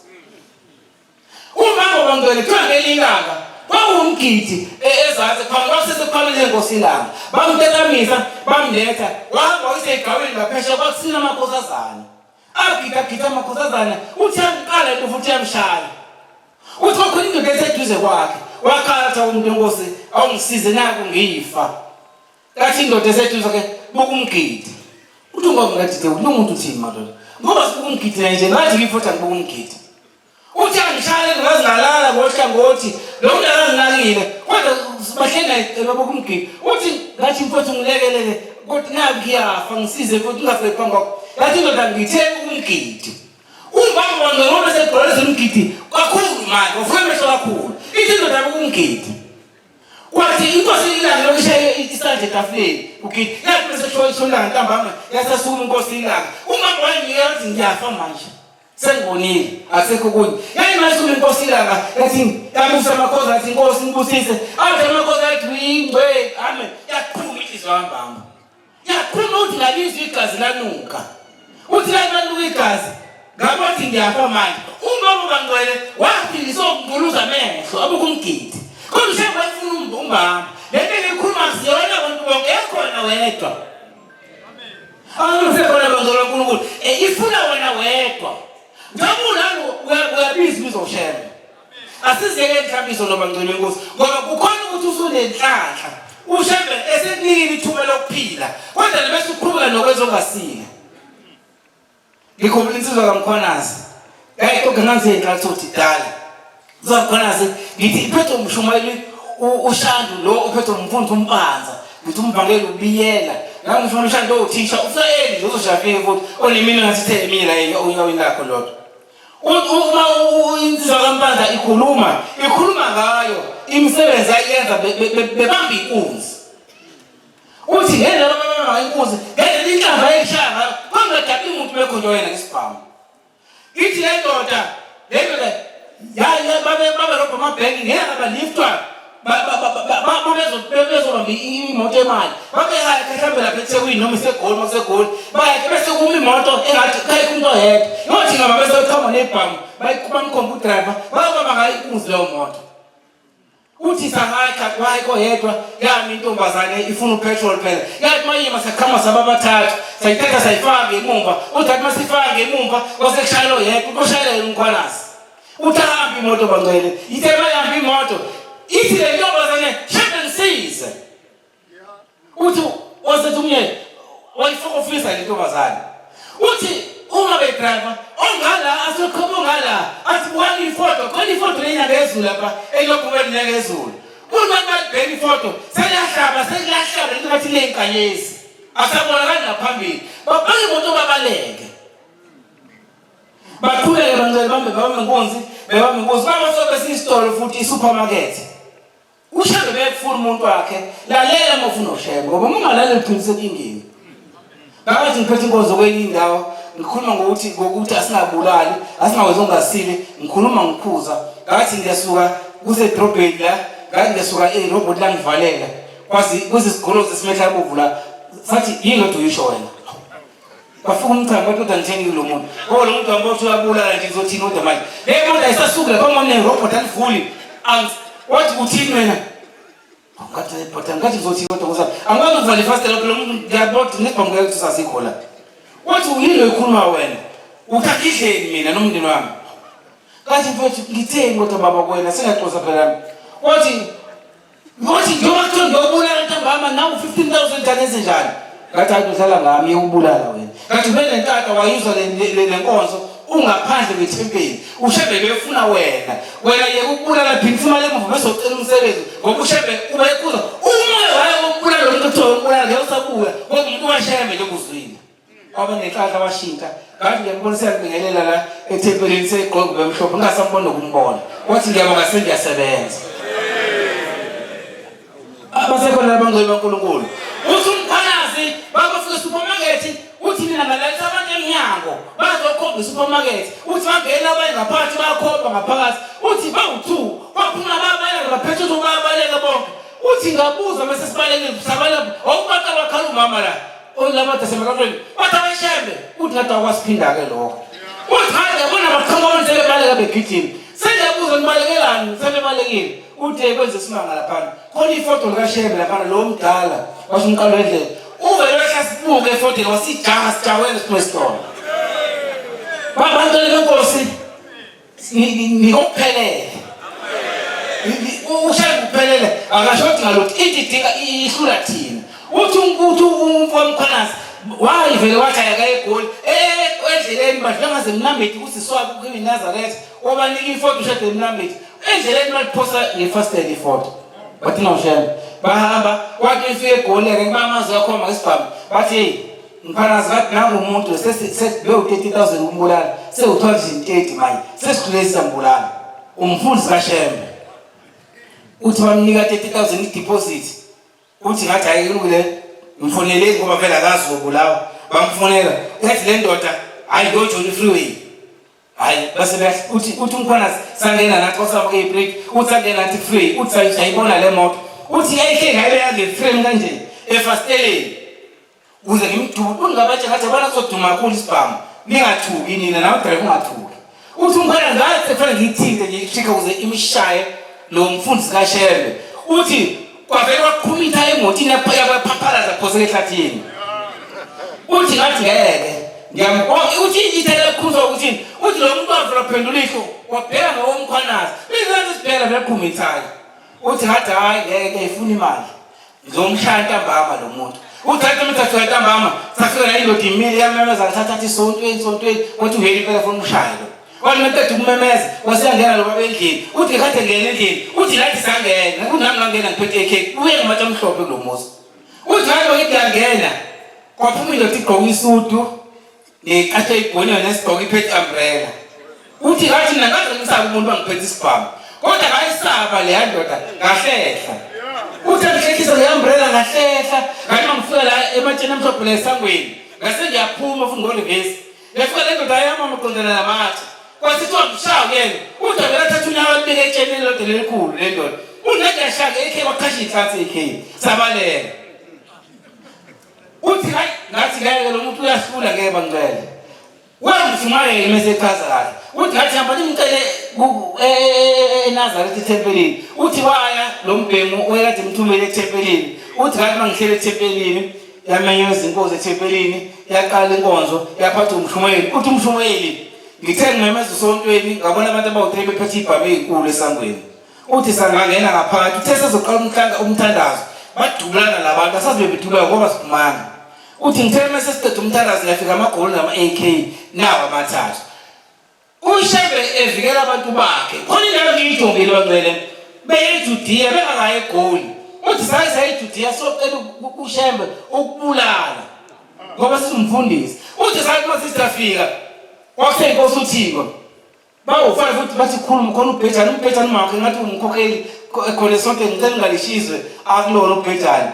uma ngobangcwele kuthiwa ngelilanga kwawumgidi ezazi khona kwasesekhwamile enkosi ilanga bamtekamisa bamletha wahamba uyisegawini ngaphesha kwakusina amakhosazana agida amakhosazana uthi angiqala into futhi yamshaya uthi wakhona indoda eseduze kwakhe wakhatha umuntu enkosi awungisize naku ngiyifa kathi indoda eseduze kwakhe bukumgidi uthi ngoba ngathi umuntu uthini madoda ngoba sibukumgidi nje ngathi ngifotha ngibukumgidi uthi angishayele ngazingalala ngohlangothi lo muntu akanginakile kodwa bahlenda bokumgidi uthi ngathi mfowethu ngilekelele kodwa naku ngiyafa ngisize futhi ungafike phangakho ngathi ndoda ngithe umgidi umbamba wangona segoleza umgidi kakhulu manje ufike mehlo kakhulu ithi ndoda bokumgidi kwathi inkosi ilanga lokushaya isandla etafuleni ugidi yathi bese shona ntambama yasasukuma inkosi ilanga umbamba wayengiyathi ngiyafa manje sengibonile asekho kunye yayimashumi inkosi ilanga yathi yabusa amakhoza athi inkosi ngibusise athi amakhoza athi uyingcwe amen yaphuma inhliziyo yambamba yaphuma uthi ngalizwe igazi lanuka uthi lanuka igazi ngabathi ngiyafa manje umbaba bangcwele wathi ngisokunguluza amehlo abukumgidi kodwa ushemba ufuna umbamba lento ngikhuluma siyona abantu bonke ekhona wedwa amen sekhona bangcwele uNkulunkulu ifuna wena wedwa Nalo uyabiza bizoshemba. Asizeke enhlambiso nobangcwele wenkosi ngoba kukhona ukuthi usunenhlanhla. Ushembe esekunike ithuba lokuphila. Kodwa bese uqhubeka nokwezongasile. Ngikhombisa insizwa kaMkhwanazi. Kodwa nansi enhlanhla uthi dala. Zakhwanazi ngithi iphethe umshumayeli uShandu lo uphethe umfundi umpanza. Ngithi umbangela ubiyela. La ngifuna uShandu othisha ufayeli nje uzoshafike futhi onemini ngasithe emini la uyawini lakho lodwa. Uma insizwa kaMpanza ikhuluma ngayo imisebenzi ayenza bebamba inkunzi uthi ngene baba inkunzi ngene inhlamba eyishanga kwangadabi umuntu bekhonjwa yena ngesibhamu ithi le ndoda ya baba robha amabhenki ngeke abaliftwa babezobamba imoto emali babehaya ehlambela eThekwini noma eseGoli masegoli bayake bese kuma imoto engathi khayikho umuntu oyedwa nothi ngaba bese uthoma nebhamu bayikuma umkhomba driver baba ngayi inkunzi leyo moto uthi sahayikha kwayiko yedwa yami intombazane ifuna upetrol phela yathi mayima sakhama sababathathu sayithatha sayifaka emumva uthi masifaka emumva osekushayelo yedwa ushayela uMkhwanazi uthahamba imoto bangcwele ithe bayihamba imoto ithi le ntombazane shebe ngisize uthi wasethi umyeni wayifaka ofisa le ntombazane uthi uma bedriver ongala asekhoma ngala athi buka ifoto khona ifoto lenyanga ezulu lapha elokhu wenyanga ezulu uma babheka ifoto selahlaba into bathi lenkanyezi asabonakala ngaphambili babheka imoto babaleke bathulele bangcwele bamba inkunzi baba sobe sisitolo futhi isupermarket ushebe bekufuna umuntu wakhe lalela mofuna ushebe ngoba ungalaleli uqinise inkingeni ngathi ngiphethe inkonzo kwenye indawo ngikhuluma ngokuthi asingabulali asingawenza ongasile ngikhuluma ngikhuza ngathi ngiyasuka kusedrobheni la ngathi ngiyasuka erobot la ngivalela kwazi kuzisigolo zesimehla bovula sathi yini lo uyisho wena bafika umchamo kodwa ngitheni lo muntu lo muntu wambothi uyabulala nje ngizothini kodwa manje le moto ayisasuka lapha ngone robot alivuli wathi uthini wena ngathi lepota ngathi ngizothini kodwa ngoba angeke ngivale fast lo muntu ngiyabona nesibhamu ukuthi sasikho la wathi uyini lo ikhuluma wena uthakidleni mina nomndeni wami Kanti mfowethu ngitheni kodwa baba kwena singaxoxa phela. Wathi njengoba kuthiwa ngiyobulala ntambama nawu 15,000 njani ezinjani. Ngathi ayidlala ngami ukubulala wena. Kanti vele ntata wayizwa le nkonzo ungaphandle kwethempeli. Ushebe befuna wena yeke ukubulala phela ufuna le mvumo bezocela umsebenzi ngoba ushebe ubekuza umoya waye ukubulala lo muntu kuthiwa ukubulala ngeyosabuya ngoba umuntu washebe nje kuzwini. Aba nenhlanhla washintsha ngathi ngiyambona siyabingelela la ethempelini segqoko bemhlophe ngasambona ukumbona wathi ngiyabonga sengiyasebenza abasekhona abangcwele baNkulunkulu uthi umphanazi bakufika supermarket uthi mina ngaletha abantu eminyango bazokhomba supermarket uthi bangena abaye ngaphansi bayakhomba ngaphakathi uthi bawu2 baphuma babaleka baphethe ukubaleka bonke uthi ngabuza bese sibalekile sabala awubaqala bakhala umama la olabada semakafeni bathaweshebe uthi ngathi akwasiphinda ke lokho uthi hayi yabona baqhamuka sebebaleka begijima sengiyabuza ngibalekelani sebebalekile uthi kwenze isimanga lapha khona ifoto likaShebe lapha lo mdala washo umqalo endlela uvele wehlasibuke ifoto wasijaha sijaweni esitolo babantu lenkosi nikuphelele uShebe uphelele akashothi ngalokuthi ididinga ihlula thina uthi umfowamkhanazi wayivele wathaya egoli endleleni badla ngaze mnambethi usiswaba kuyiNazaretha obanika ifoto uShebe mnambethi endleleni maliphosa ngefastele ifoto bathi noShebe bahamba wathi ifike egoli ke ngibamazi yakhoma ngesibhamu bathi hey mkhanazi kathi nangu umuntu sesibewu 30,000 umbulala sewu230 manje sesidlulisa mbulala umfundisi kaShebe uthi bamnika 30,000 ideposit uthi ngathi ayikule mfoneleni ngoba phela akazi ukubulawa bamfonela yathi le ndoda ayidojola freeway hayi base uthi umkhanazi sangena nathi kwasabuke ibreak uthi sangena nathi free uthi ayibona le moto uthi yayike ngabe yange frame kanje efasteleni uze ngimdudu ungabatshe ngathi bana kuzoduma kakhulu isibhamu ningathuki nina nawe drive ungathuki uthi umkhanazi ngathi kufanele ngithinte nje ishika uze imishaye lo mfundisi kaShebe uthi kwavele waqhumitha emotini yaphaphalaza phose ehlathini uthi ngathi ngeke ngiyambona uthi ithele kuzo ukuthi uthi lo muntu wavula phendula ihlo wabheka ngomkhanazi bizenze sibhela beqhumithayo uthi ngathi hayi ngeke ifuna imali ngizomshaya ntambama lo muntu uthi athi umthathu ntambama safika la indodi imili yamemeza thatha isontweni wathi uheli phela funa umshayelo walimete ukumemeza wasiyangena lo babendlini uthi kade ngene endlini uthi lathi sangena kunami ngangena ngiphethe ikheki uye ngamatshe amhlophe kulo muzi uthi hayi ngiyangena kwaphuma indodi igqoka isudu neqathe ibhoniwe nesigqoka iphethe umbrella uthi ngathi mina ngaze ngisaba umuntu bangiphethe isibhamu kodwa ngayisaba le ndoda ngahlehla uthi ngihlehlisa le umbrella ngahlehla ngathi ngifika la ematsheni amhlophe lesangweni ngase ngiyaphuma futhi ngoreverse ngifika le ndoda yami maqondana namatshe kwasithiwa mshawu yena uthi vele thatha unyaka libeke etsheni lodwa lelikhulu le ndoda unengashaka ekhe waqhasha inhlansi ekhe sabaleka uthi hayi ngathi ngeke lo muntu uyasifula ngeke bangcwele wamfumaye mesechaza kahle uthi ngathi hamba nimcele eNazaretha ethempelini uthi waya lo mbhemu oyekade mthumele ethempelini uthi ngathi mangihlele ethempelini yamenyoza inkosi ethempelini yaqala inkonzo yaphatha umshumeli uthi umshumeli ngithe ngimemeza usontweni ngabona abantu abawu3 bephethe ibhamu ezinkulu esangweni uthi sangangena ngaphakathi uthe sezoqala umthandazo badubulana labantu asazibe bedubula ngoba siphumanga uthi ngithe mase siqeda umthandazo ngiyafika amagoli nama-AK nawo amathathu uShebe evikela abantu bakhe khona indawo ngiyijombile bangcwele beyeJudiya bengakayi egoli uthi sayiJudiya soqela uShebe ukubulala ngoba sizumfundisi uthi sathi masisafika wakhe inkosi uThixo bawufana futhi bathi khuluma khona uBhejani makhe ngathi umkhokheli khona sonke ngicela ngalishizwe akulona uBhejani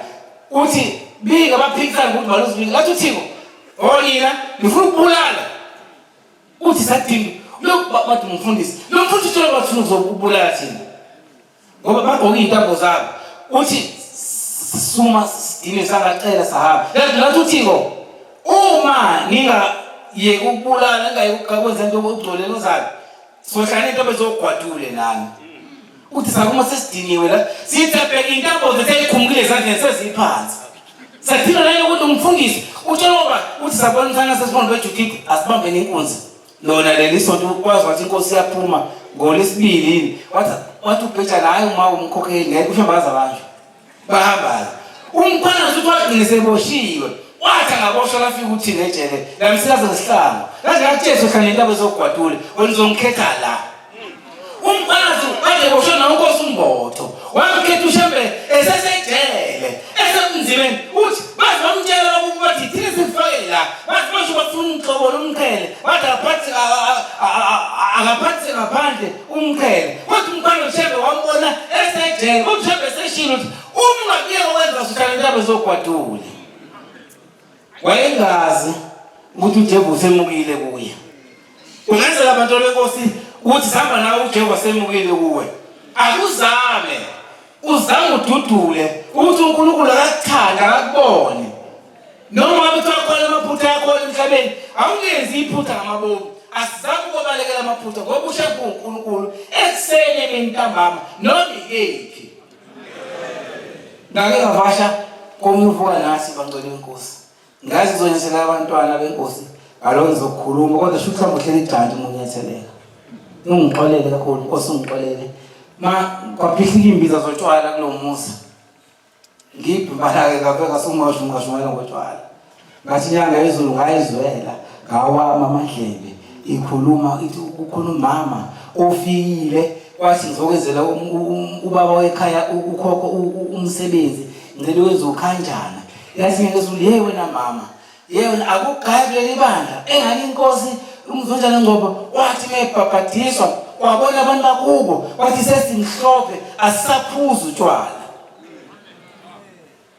uthi bika baphikisana ukuthi baluzibika ngathi uThixo oyina ngifuna ukubulala uthi sathi lo bathi umfundisi lo mfundisi uthola bathuna ukuzobulala thina ngoba bagqoka izintambo zabo uthi suma sidine sangacela sahamba ngathi uThixo uma yeke ukubulala engayikwenza into okugcolelo zayo sohlala into bezogwadule nami uthi sakuma sesidiniwe la sithebheka intambo zeseyikhumukile ezandleni seziphansi sathina la ukuthi umfundisi utshela uthi sabona sana sesibona beJudiya asibambene inkunzi lona leli sonto ukwazi wathi inkosi yaphuma ngolesibili wathi ubheja naye uma umkhokheli ngeke ushambaza abantu bahamba umkhwana uthi wagcina seboshiwe wathi angaboshwa lafika uthi ngejele lamsikaze ngesihlangu kaze ngajesu khanye intaba ezogwadule onizongikhetha la umkhwana wathi boshwa na unkosi umbotho wamkhetha ushambe esesejele esemzimeni uthi bathi bamtshela ukuthi thina sifake la bathi basho bafuna umxobo lomqhele wathi akaphathi ngaphandle umqhele wathi umkhwana ushambe wambona esejele ushambe seshilo uthi ungabiyeka wenza suthana intaba ezogwadule wayengazi ukuthi uJesu usemukile kuye ungenzela abantu benkosi ukuthi sihamba nawe uJesu usemukile kuwe akuzame uzame ududule ukuthi uNkulunkulu akakuthanda akubone noma ngabe kukhona amaphutha akho emhlabeni awungenzi iphutha ngamabomu asizame ukubalekela amaphutha ngoba ushaya uNkulunkulu eksene bentambama noma ikephi ngake ngavasha komuvuka nasi bangcwele inkosi ngazi ngizonyesela abantwana benkosi alonzo ukukhuluma kodwa sho ukuthi mhlawumbe uhleli ijantshi ngiyatheleka ungixolele kakhulu inkosi ungixolele kwaphihla imbiza zotshwala kulomusa ngiphi malake ngafeka sumasho ngashumela ngotshwala ngathi inyanga yezulu ngayizwela ngawama amadlebe ikhuluma ithi ukukhuluma mama ofikile wathi ngizokwenzela ubaba wekhaya ukhokho umsebenzi ngicela wenze ukhanjana yathi ngezulu yewe wena mama yewe akugayi kuleli bandla engani inkosi umzonjana Ngcobo wathi mebhabhadiswa wabona abantu bakubo wathi sesimhlophe asisaphuza utshwala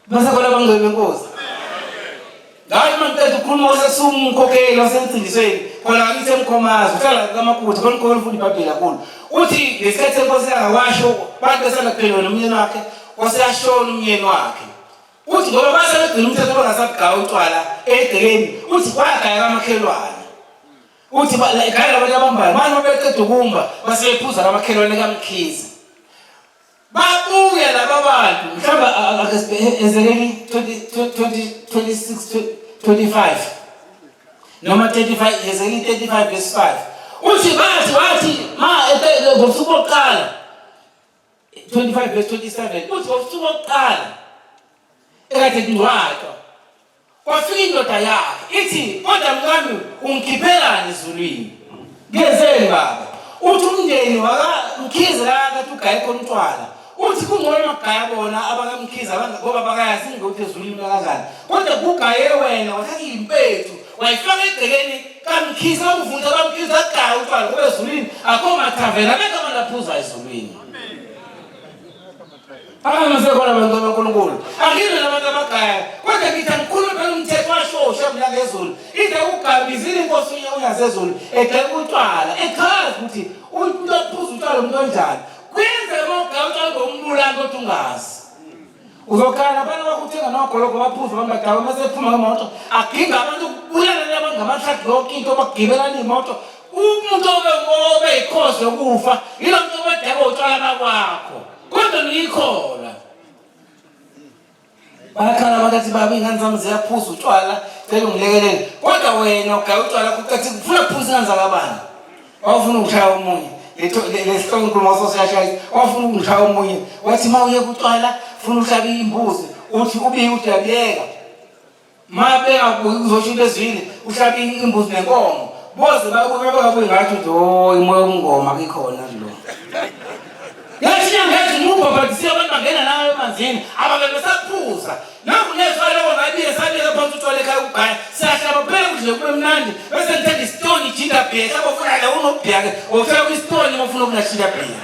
basakhona bangcwele benkosi ngathi manje ukhuluma usesumkhokheli wasensindisweni khona ngathi emkhomazi uhlala kamakutha khona ukhokheli ufunda iBhayibheli kakhulu uthi lesikhathi senkosi yakawasho bantu besala kuphela nomyeni wakhe waseyashona umyeni wakhe uthi ngoba basebegcina umthetho bangasabugaya utshwala egcekeni uthi kwagaya kamakhelwane uthi ekhaya labantu abambayo manje babeqeda ukumba basebephuza kamakhelwane kaMkhize babuya laba bantu mhlawumbe Ezekeli 26:25 noma 35 Ezekeli 35:5 uthi wathi ngosuku lokuqala 25:27 uthi ngosuku lokuqala ekade ngcwatshwa kwafika indoda yakhe ithi kodwa mkami ungikhiphela ezulwini ngezeni baba uthi umndeni wakaMkhize la kathi ugaye khona utshwala uthi kungcono magaya bona abakaMkhize ngoba bakayazi ukuthi ezulwini kanjani kodwa kugaye wena wathatha impethu wayifaka egcekeni kaMkhize umvutha kaMkhize agaya utshwala ngoba ezulwini akho mathavena beka abantu aphuza ezulwini Amasekhona abantu baNkulunkulu akile nabantu abagaya kodwa ngithi angikhuluma umthetho washosha mina ngezulu ide ugabizile inkosi uyazezulu egceka utshwala ekhazi ukuthi uyaphuza utshwala umuntu onjani kwenze mogaya utshwala ngombulala kodwa ungazi uzokhala abantu bakuthenga nogoloko baphuza bamagaya masephuma ngemoto aginga abantu ubulala abangamahlatsi lonke into bagibelana imoto umuntu obe ikhosi yokufa yilo muntu obadeka utshwala bakwakho kodwa ngikhola bakhala bakathi baba ingane zami ziyaphuza utshwala cela ungilekelele kodwa wena ugaya utshwala kucathi ufuna ukuphuza ingane zakabani awufuna ukushaya umunye lesihloko inkulumo sosiyashaya awufuna ukushaya umunye wathi mawuye kutshwala ufuna uhlabe imbuzi uthi ubike uthi uyabiyeka mabeka uzoshintsha ezwini uhlabe imbuzi nenkomo boze babuye ngathi imoya yomngoma ikhona lo yathi ngathi ngubhabhadisi abantu bangena nayo emanzini ababesaphuza nakho nezwala ngabiye sabiyeka phansi utshwala ekhaya ugaya siyahlaba phela kudle kube mnandi bese ngithenga isitoni jinda beer abafuna la unobheka ofika kwisitoni bafuna ukunashinda beer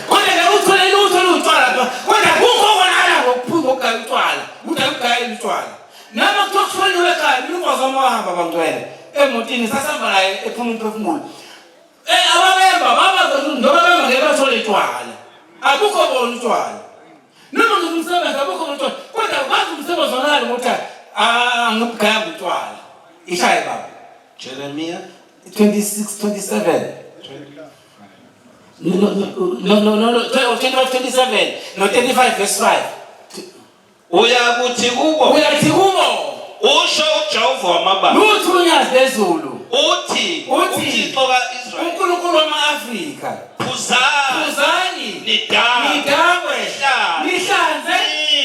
kodwa ke utholela utshwala kodwa kukho konala ngokuphuza ugaya utshwala ugaya utshwala nama kuthiwa kufanele ekhaya imikwazi amahamba bangcwele emotini sasihamba naye ephuma umphefumulo ababemba baba ngeke bathole utshwala akukho bona utshwala noma ngumsebenzi akukho bona utshwala kodwa wazi umsebenzi wanalo ukuthi angibugaya utshwala ishaye baba Jeremiah 26:27 no 25:27 no 35:5 uyathi kubo usho uJehova wamabandla lutho unyazi lezulu uthi uthixo kaIsrael uNkulunkulu wama-Afrika phuzani nidakwe nihlanze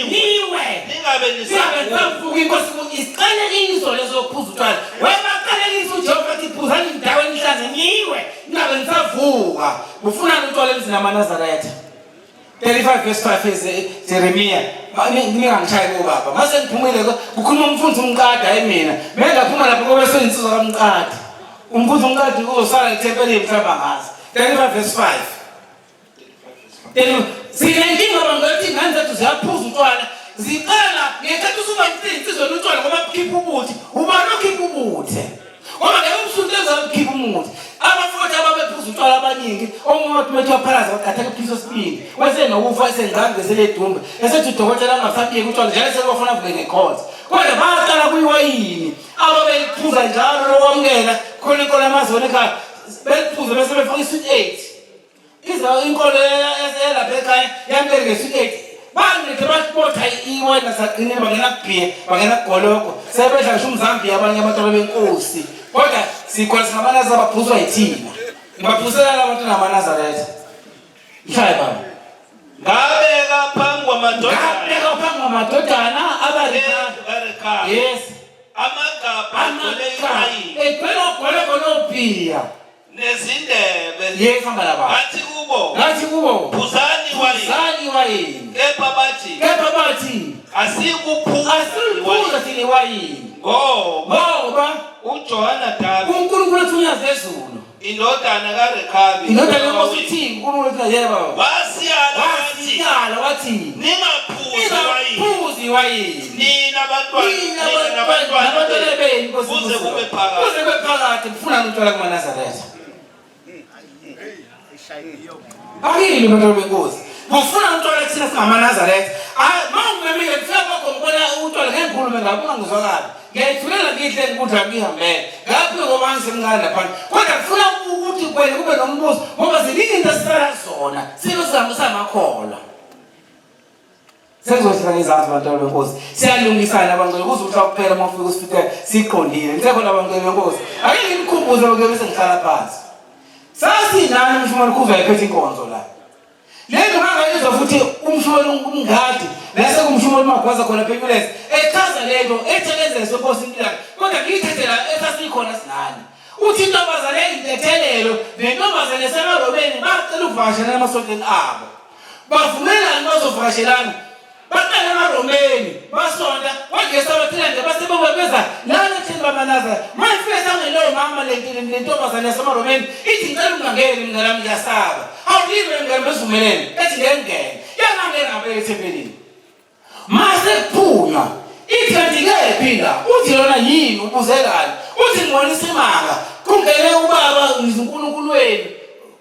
niwe ningabe nisavuka inkosi isiqale izo lezo phuza utshwala wemaqalekisa uJehova athi phuzani nidakwe nihlanze niwe ningabe nisavuka ufunani utshwala emzini amaNazaretha 35 verse 5 Jeremiah ngingangishayi baba mase ngiphumile kukhuluma umfundisi umqadi hayi mina ngaphuma lapho ngoba seninsizwa kaMqadi umfundisi umqadi uzosala ethempelini mhlamba ngazi 35 verse 5 sinenkinga bangathi ingane zethu ziyaphuza utshwala ziqala ngekhathi usuba insizwa utshwala ngoba bukhipha ubuthi ubani okhipha ubuthi ngoba ngeke ubusuku ezakhipha umuthi abafowethu ababephuza utshwala abaningi omuntu bethu waphalaza wakhatha iphiliso sibili wase nokufa esengange seledumbe esethi udokotela angasabiyeki utshwala njalo sekufuna vuke ngekhotha kodwa baqala kuyiwayini ababephuza njalo lokwamukela khona inkolo yamazweni ekhaya bephuza bese befaka i-sweet 8 iza inkolo elapha ekhaya yamukele nge-sweet 8 bangilethe basibotha iwena saqinile bangena kubhiya bangena kugoloko sebedla ngisho umzambiya abanye abantwana benkosi kodwa sikhona singamanazareth abaphuzwa yithina ngibaphuzela labantu namaNazaretha ishaye baba ngabeka phambi kwamadodana abarekhayo yes amagabha egcwele ugoloko nobhiya nezindebe yes hamba laba ngathi kubo phuzani wayini kepha bathi asikuphuza thina iwayini ngoba uJohanadabi uNkulunkulu ethunyazwe ezulu indodana kaRekhabi indodana yenkosi uthini uNkulunkulu ethunyazwe yebo wasiyala wathi ningaphuzi iwayini nina abantwana benu kuze kube phakathi kufuna utshwala kumaNazaretha akili bantwana benkosi kufuna utshwala thina singamaNazaretha mawungimemile kufika kwakho ngibona utshwala ngenkulumo ngabona ngizwakala ngiyayithulela ngihle enkundla ngihambele ngaphi ngoba ngisemncane lapha kodwa kufuna ukuthi kwena kube nombuzo ngoba ziningi into esisala zona silosamakhola sengizohlala izandla bantwana benkosi siyalungisana abangcwele kuze uthi kuphela mawufika usifike siqondile ngisekhona abangcwele benkosi ake ngimkhumbuze ke bese ngihlala phansi sasinani umshumane kuzwa ephethe inkonzo la lento ngangayizwa futhi umshumane umngadi lase kumshumane magwaza khona phephelezi echaza lento ethelezele senkosi impilo kodwa ngiyithethela esasikhona sinani uthi intombazane eyintethelelo nentombazane esemarobeni bacela ukuvakashela emasontweni abo bavumelana bazovakashelana baqala emaromeni basonta wangesabathela nje basebebeza lana thina bamanazara mayifike sangeloyo mama lentombazane yasemaromeni ithi ngicela ungangeni mnganami ngiyasaba awulive mngani bezivumelene ethi ngengene yangangena ngabele ethempelini mase kuphunywa ithi kanti-ke phila uthi lona yini ubuzelani uthi ngibona isimanga kungene ubaba ngizinkulunkuluweni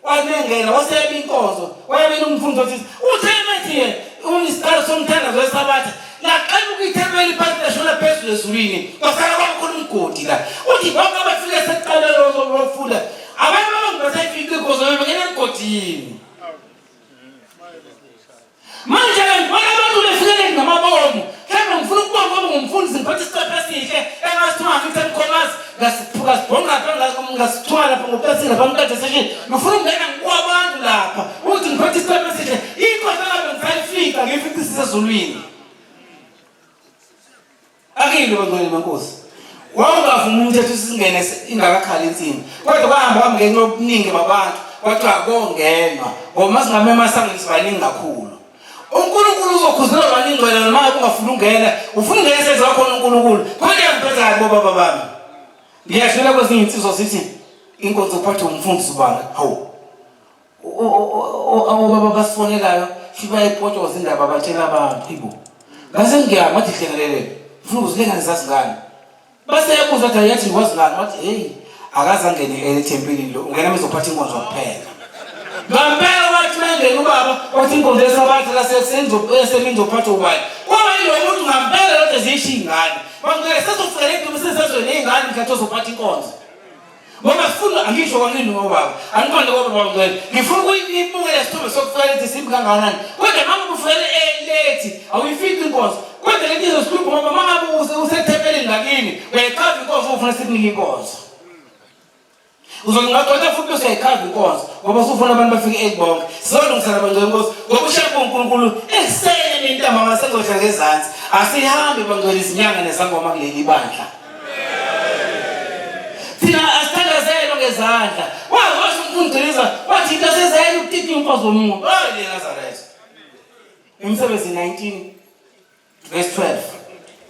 wanengena waseba inkonzo wayabela umfundi othi uthemethi unisikalo somthandazo wesabatha laqala ukuyithembela iphansi lashona phezulu ezulwini kwasala kwakhona umgodi la uthi bonke abafike sekuqalelo lokufunda abantu abangibasayifika inkonzo bengena emgodini manje ngibona abantu befikele ngamabomu mhlawumbe ngifuna ukubona ngoba ngumfundisi ngiphathe isiqephu esihle engasithuma ngithe mkhomazi ngasiphuka sibhonga lapha ngasithuma lapha ngopesile lapha ngikade seshini ngifuna ukungena ngikwabantu lapha uthi ngiphathe isiqephu esihle inkosi ngabe ngisayifika ngifike sisezulwini akile bangcwele benkosi wawungavuma umthetho usingene ingakakhali insini kodwa bahamba ngenxa yobuningi babantu kwathiwa kongenwa ngoba singamema sangeni sibaningi kakhulu uNkulunkulu uzokhuzela abaningcwele noma ungafuna ungena ufuna ungena senzo khona uNkulunkulu kodwa ngiphetha kabi baba bami ngiyashela kwezinye insizwa sithi inkonzo uphathe umfundisi ubani hawu baba basifonelayo shiba ipotshoza indaba abatshela abantu ibo ngase ngiyama athi hlengelele ufuna ukuzilenga nezazingane base yabuza athi yathi ngikwazi ngani wathi hey akazangene ethempelini lo ungena bezophatha inkonzo kuphela ngampela wathi mangene ubaba wathi inkonzo yesabatha lasesenizophatha ubani ngoba yilo umuntu ngampela lode zishingane bangeke sesofika ledumo sesezweni izingane mkhathi ozophatha inkonzo ngoba sifuna angisho kwangini ngobaba angiqonde ngoba bangcwele ngifuna ukuyibukela isithombe sokufika lethi simbi kangakanani kodwa mama kufanele late awuyifiki inkonzo kodwa leti izosihlupha ngoba mangabe usethempelini lakini uyayichaza inkonzo ufuna sikunike inkonzo uzongaqotha futhi useyikhava inkonzo ngoba usufuna abantu bafike ekubonke sizolungisana bangcwele inkosi ngoba ushaka uNkulunkulu eksene nentambama sengohla ngezansi asihambe bangcwele izinyanga nezangoma kuleli bandla thina asithandazelo ngezandla washo umfundiliza wathi into sezayela ukuthithi umfazi womuntu le Nazareth Umsebenzi 19 verse 12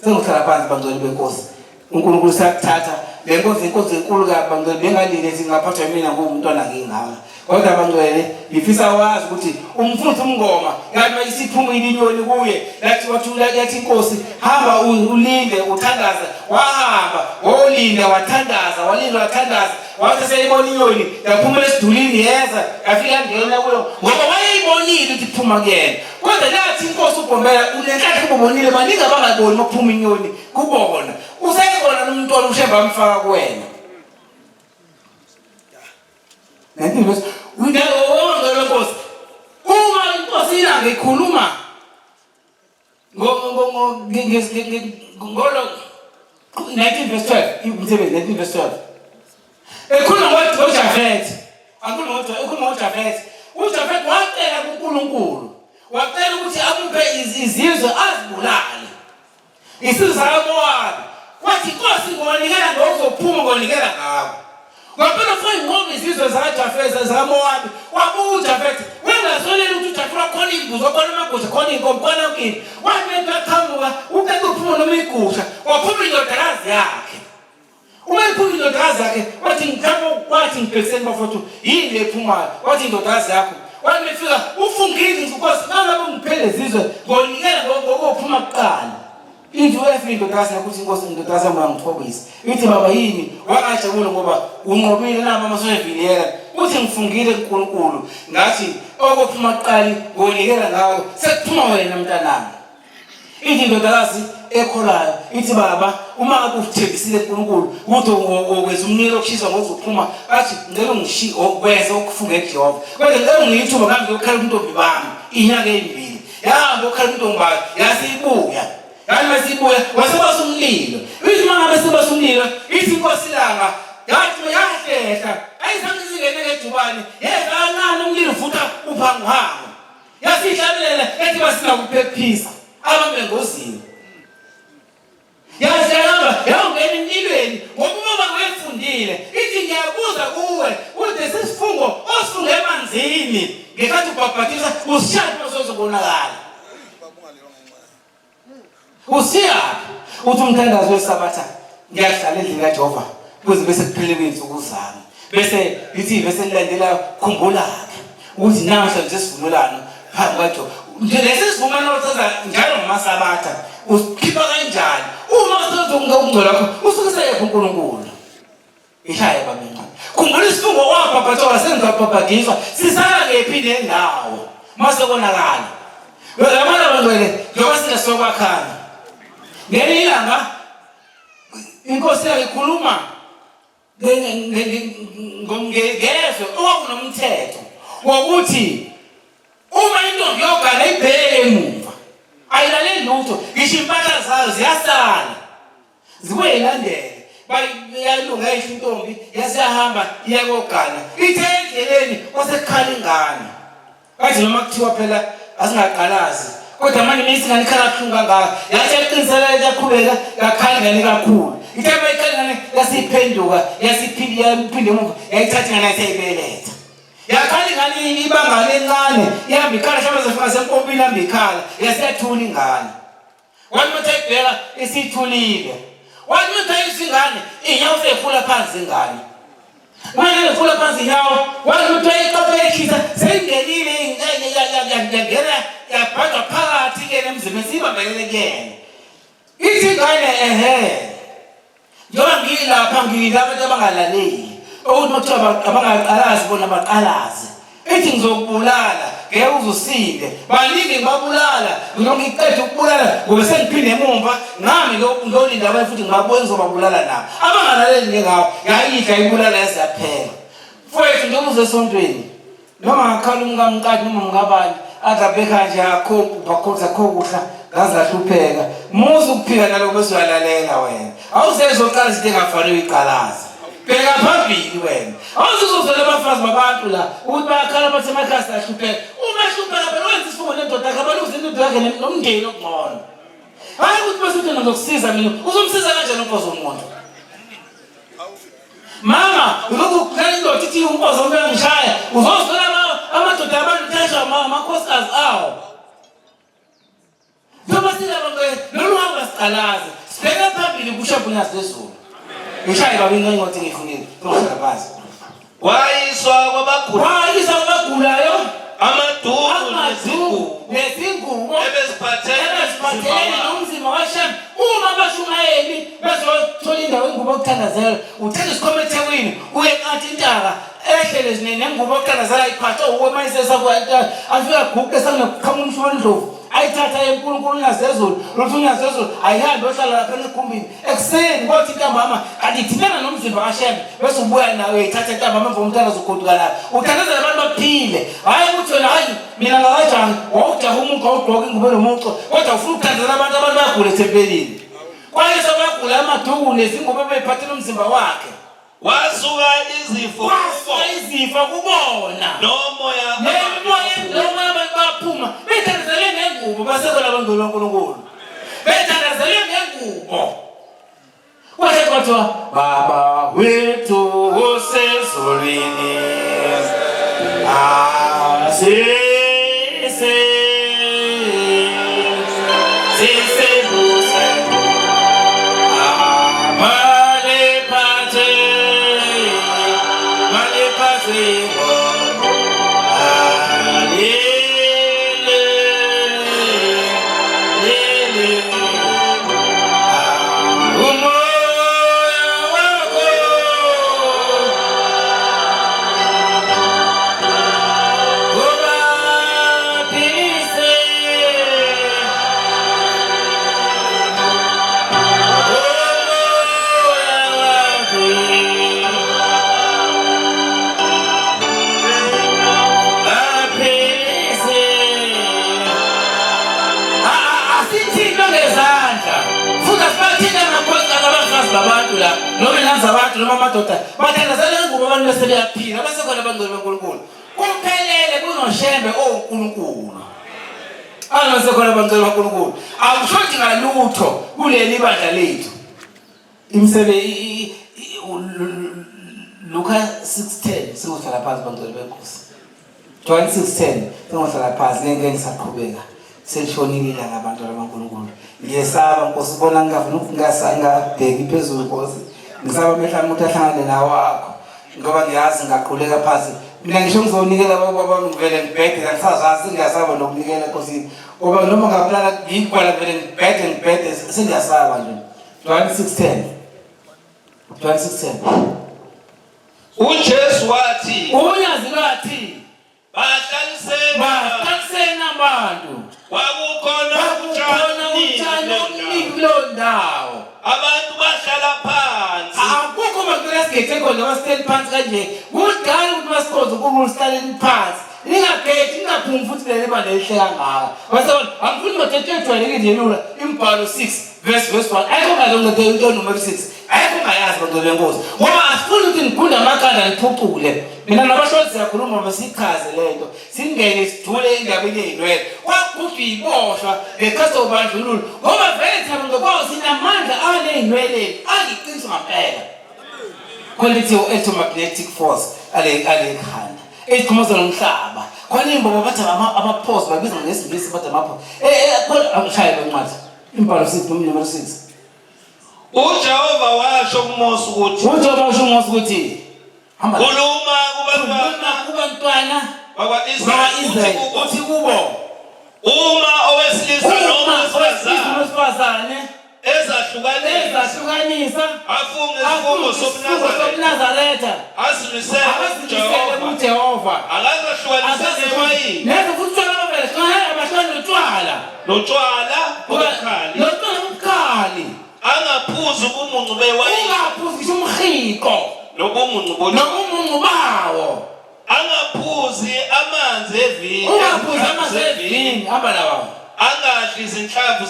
sengikhala phansi bangcwele benkosi uNkulunkulu sakuthatha le nkosi inkosi enkulu kabi bangcwele bengalile singaphathwa mina ngumntwana ngingama kodwa bangcwele ngifisa wazi ukuthi umfundisi umngoma yathi isiphumile inyoni kuye yathi inkosi hamba ulinde uthandaza wahamba wolinda wathandaza walinda wathandaza wathi seyibona inyoni yaphumela esidulini yeza yafika ngena kuyo ngoba wayeyibonile ukuthi iphuma kuyena kodwa lathi inkosi uBhombela unenhlanhla ubonile baningi abangaboni ukuphuma inyoni kubona usayibona nomntwana ushemba amfaka kuwena nanti Uyabona Nkosi uma inkosi ilanga ikhuluma ngolo 19 verse 12 Umsebenzi 19 verse 12 ekhuluma ngoJafet ekhuluma ngoJafet uJafet wacela kuNkulunkulu wacela ukuthi amuphe izizwe azibulale isizwe samowabi wathi inkosi ngonikela ngokuzophuma ngonikela ngawo Ngapela foi ngoba izizwe zaJafet zamowabi wabuza uJafet wengasolele ukuthi uJafet khona imbuzo khona amagusha khona inkomo khona ukini wamenta qhamuka ukade uphuma noma igusha waphuma indodakazi yakhe uma iphuma indodakazi yakhe wathi ngithabo wathi ngibhekiseni bafowethu yini lephumayo wathi indodakazi yakho wamefika ufungile inkosi nalabo ngiphele izizwe ngonikela ngokuphuma kuqala Ithi uyafika indodakazi ukuthi inkosi indodakazi yami ngithobisa ithi baba yini wakajabula ngoba unqobile nami amasoyeviliyela uthi ngifungile kuNkulunkulu ngathi okuphuma kuqali ngonikela ngawo sekuphuma wena mntanami ithi indodakazi ekholayo ithi baba uma akuthembisile kuNkulunkulu ukuthi ukweza umnilo okushiswa ngokuphuma athi ngeke ngishi okweza ukufunga eJehova kodwa ngeke ngiyithuba ngambe ukhala uNtombi bami inyaka emibili yahamba ukhala uNtombi bami yasibuya Yani masibuya wasebasa umlilo ithi mangabe sebasa umlilo ithi inkosi langa yathi yahlehla ayisangizingene ngejubane yezana umlilo vuka uphanguhanga yasihlabelela ethi basina kuphephisa abambe ngozini yazihamba yawungena emlilweni ngoba uma ngiyefundile ithi ngiyabuza kuwe ude sesifungo osifunge emanzini ngekathi ubhabhathisa usishaya uzozobonakala Usiyaphi uthi umthandazo weSabatha ngiyahlala endlini kaJehova kuze bese kuphele kwensuku zami bese lithi bese lilandela khumbula ukuthi namhla nje sivunulana phambi kaJehova nje lesivumana othatha njalo ngomaSabatha usikhipha kanjani uma usezonga ukungcola lakho usukisephi uNkulunkulu ishaya bamenqa khumbula isifungo wabhabhathwa sengabhabhadiswa sisala ngephi nendawo mase konakala lamana bangcwele njengoba singesokwakhana Ngeli ilanga inkosi yayikhuluma ngomngezwe okunomthetho wokuthi uma intombi yogana ibheke emuva ayilaleli lutho ngisho impahla zayo ziyasala zibuyelandele bayalunga intombi yasiyahamba iyakogana ithe endleleni kwasekhala ingane kathi noma kuthiwa phela asingaqalazi kodwa manje nisingani khala kuhlunga ngaka yathi yaqinisela yaqhubeka yakhala ngane kakhulu ithe bayikhala ngane yasiphenduka yaphinde emuva yayithatha ngane yaseyibeletha yakhala ngane ibanga lencane ihamba ikhala shaba zafika senkompini ihamba ikhala yasiyathula ingane wathi mthayibheka isithulile wathi mthayisingane inyawo seyifula phansi ingane manje ngifula phansi inyawo wathi mthayixoxe ekhisa seyingenile yangena yabhaka phakathi ke emzimbe sibambelele kuyena ithi ngane njengoba ngilapha ngilapha abangalaleli ukuthi abangaqalazi bona baqalazi ithi ngizokubulala ngeke uzusinde baningi ngibabulala ngiqedwe ukubulala ngoba sengiphinde emumva nami ngolinda abaye futhi ngibabona ngizobabulala nabo abangalaleli njengawo yayidla ibulala yazaphela mfowethu njengoba uzesontweni noma ngakhala umkamqadi noma ngabani adabeka nje akho bakhoza khokudla ngazahlupheka musu ukuphika naloko besiyalalela wena awusezoqala izinto engafanele uyiqalaza bheka phambili wena awuzuzozela abafazi babantu la ukuthi bayakhala bathi emakhasi ahlupheka uma ehlupheka phela wenza isifungo nendoda yakhe abaluze indoda yakhe nomndeni okungcono hayi ukuthi bese uthi ngizokusiza mina uzomsiza kanjani umfazi womuntu mama uzokukhala indoda ithi umfazi womuntu uyangishaya uzozithola amadoda abantu thesha amakhosikazi awo noma silaba nolu hamba sicalaze sibheka phambili kushabunyazi lezulu ngishaya babi ngothi ngifunile ngohlala phansi wayiswa kwabagulayo amaduku nezingubo ebeziphathele nomzimba kaShem uma abashumayeli bezothola indawo ingubo okuthandazela uthenga isikhomethe uye ngathi intaka ehlele nengubo okuthandazela iphathe uwemayisesa kwenta afika guqe sangakhama umshwana ndlovu ayithatha enkulunkulu nazezulu lothi unyazezulu ayihambe ohlala lapha ekhumbini ekseni kothi intambama kanti thina nomzimba kaShem bese ubuya nawe uyithatha intambama emva umntana zogoduka la uthandazela abantu baphile hayi ukuthi wena hayi mina ngakajani wawujaha umuntu wawugqoka ingubo nomuco kodwa ufuna ukuthandazela abantu bayagula ethempelini kwaye sebagula amaduku nezingubo ebeyiphathela umzimba wakhe wasuka izifo kubona nomoya baphuma bethandazele ngengubo basekola abangcwele kaNkulunkulu bethandazele ngengubo kwaye kwathiwa baba wethu usezulwini noma nanza abantu noma amadoda bathandazela ingubo abantu bese beyaphila basekhona abangcwele kaNkulunkulu kuphelele kunoshembe oNkulunkulu anasekhona abangcwele kaNkulunkulu akushodi ngalutho kuleli bandla lethu imsebe Luka 6:10 singohlala phansi bangcwele benkosi John 6:10 singohlala phansi ngeke ngisaqhubeka selishonile ilanga abantu bakaNkulunkulu ngiyesaba Nkosi ubona ngingabheki phezulu Nkosi ngisaba amehla umuntu ahlangane nawe wakho ngoba ngiyazi ngaqhuleka phansi mina ngisho ngizonikela baba ngivele ngibhede ngisazazi ngiyasaba nokunikela Nkosi ngoba noma ngaphlala ngikwala vele ngibhede sengiyasaba nje John 6:10 uJesu wathi unyazi lwathi bahlalisene abantu kwakukhona utshani omningi kulo ndawo abantu bahlala phansi akukho bakulesigece khona abasiteli phansi kanje kudala ukuthi basikhoze ukuba usihlaleni phansi lingagethi lingaphumi futhi leli bande lihle kangaka basebona angifuni bathethe ejwayelekile yelula imbhalo 6 verse 1 ayikho ngalonke into number 6 ayikho ngayazi bangcwele benkosi ngoba asifuni ukuthi ngiphunda amakhanda ngiphucule mina nabasholi siyakhuluma basichaze lento singene sidule indabeni yeyinwele kwakuthi iboshwa ngekhaso bandlululo ngoba vele thina ngokwazi sinamandla aleyinwele aliqiniso ngempela quality electromagnetic force alekhanda ezikhumuzela umhlaba khona imbobo bathi amaphosi babiza ngesingisi bathi amaphosi amshayelo encwadi imbhalo 6 number 6 uJehova washo kuMose ukuthi khuluma kubantwana bakwa-Israyeli uthi kubo uma owesilisa noma owesifazane ezahlukanisa afunge isifungo sobuNazaretha azimisele kuJehova akazahlukanise newayini neze futhi utshwala abahlala notshwala obukhali angaphuzi ubumuncu bewayini ungaphuzi ngisho umhiko nobumuncu bawo angaphuzi amanzi evini ungaphuzi amanzi evini hamba lawa angadli izinhlamvu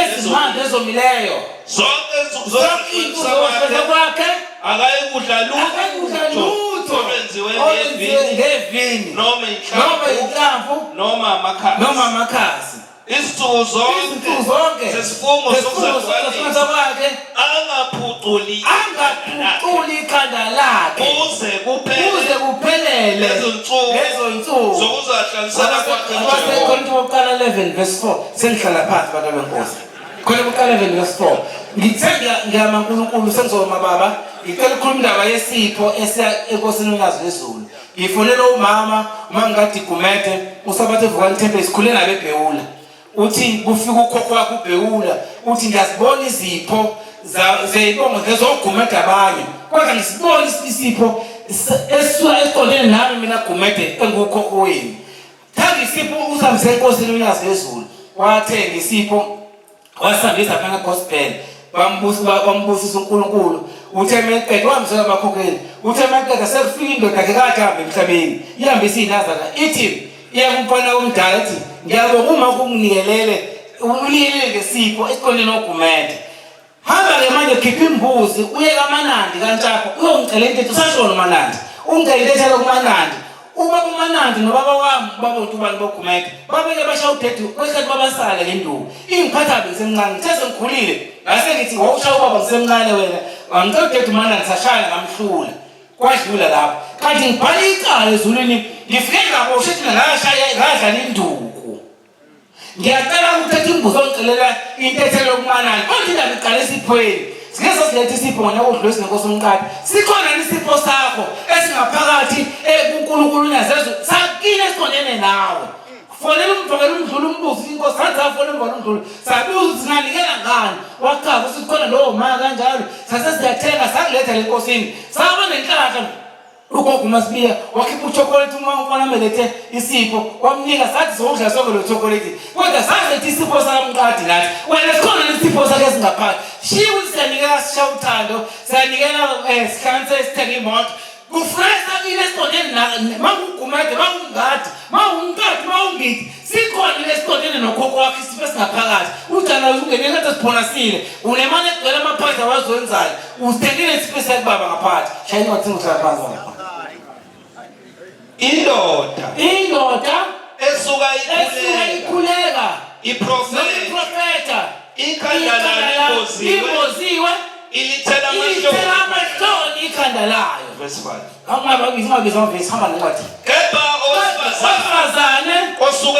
ezimanzi ezomileyo zonke zonke izokudla kwakhe akayekudla lutho olwenziwe ngevini noma inhlamvu noma amakhasi izithuko zonke sesifungo sokuzahlukanisa kwakhe angaphuculi ikhanda lakhe kuze kuphelele lezo insuku zokuzahlalisana kwakhe Korinto bokuqala 11 verse 4 sengihlala phansi bantu benkosi Korinto bokuqala 11 verse 4 ngithenge ngiyama uNkulunkulu sengizoma baba ngicela ukukhuluma indaba yesipho esiya enkosini uNyazi lezulu ngifonela umama ngadikumete usabathe vukani temple sikhule nabe Bhewula uthi kufika ukhokho wakhe uBhewula uthi ngiyazibona izipho zeyibongo ngezogumede abanye kodwa ngisibona isipho esisuka esiqondene nami mina gumede engukhokho wenu thanga isipho usamse enkosini uNyazi lezulu wathenga isipho wasambisa phana gospel bambusisa uNkulunkulu uthe meqedwe wamsela abakhokheli uthe meqedwe sekufika indoda yakhe kahambe emhlabeni ihambisa inazana ithi iyakumfana omdala ethi ngiyabonga uma kunginikelele unikelele ngesipho esiqondene nogumede hamba ke manje khipha imbuzi uye kaManandi kaNtshapho uyongicela into usashona uManandi ungicela into kuManandi uma uManandi nobaba wami babontu bani bogumede babeke bashaya udede kwesikhathi babasala le nduku ingiphatha besemncane ngithe sengikhulile ngase ngithi wawushaya ubaba ngisemncane wena ngicela udede uManandi sashaya ngamhlula kwadlula lapho kanti ngibhala icala ezulwini ngifike ngabo ushithi ngadlala induku ngiyacela ukuthatha imbuzi ongicelela intethelo yokuManandi konke indaba iqala esiphweni singeze silethe isipho ngona udlule sinenkosi umqadi sikhona isipho sakho esingaphakathi kuNkulunkulu uNyazezo sakini esiqondene nawe fonela umvakela umdlulu umbuzi inkosi sathi afona umvakela umdlulu sabuza singanikela ngani waqhaza ukuthi khona lo ma kanjalo sase siyathenga sakuletha lenkosini saba nenhlahla ugogo uMasibiya wakhipha uchocolate uma umfana melethe isipho wamnika sathi sokudla sonke lo chocolate kodwa sazethi isipho sakamqadi nathi wena sikhona isipho sakhe singaphakathi shiya ukuthi siyanikela sisha uthando siyanikela sihlanze sithenge imoto kufresa kile esiqondene mangugumede mangungadi mangumqadi mangungidi sikhona esiqondene nokhokho wakhe isipho singaphakathi uthanda ungenele kathi siphonasile unemali egcwele amaphakathi awazowenzayo usithengile isipho sakubaba ngaphakathi shayini wathenga uhlala phansi indoda esuka ikhuleka iprofeta ikhanda imboziwe ilithela amahloni ikhanda layo verse 5 angababiza verse hamba nencwadi kepha owesifazane osuke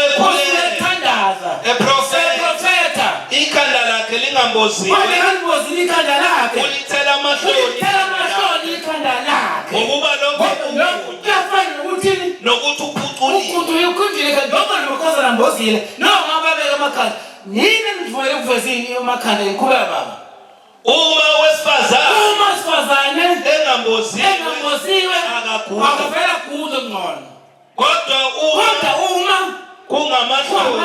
ethandaza eprofeta ikhanda lakhe lingamboziwe ikhanda lakhe ulithela amahloni ikhanda lakhe ngokuba lokho nokuthi uphuculile noma nokozana mbozile noma babeka amakhanda yini nivumele ukuvezini amakhanda ikhubeka baba uma wesifazane engamboziwe akavela kuzo ngcono kodwa uma kungamahloni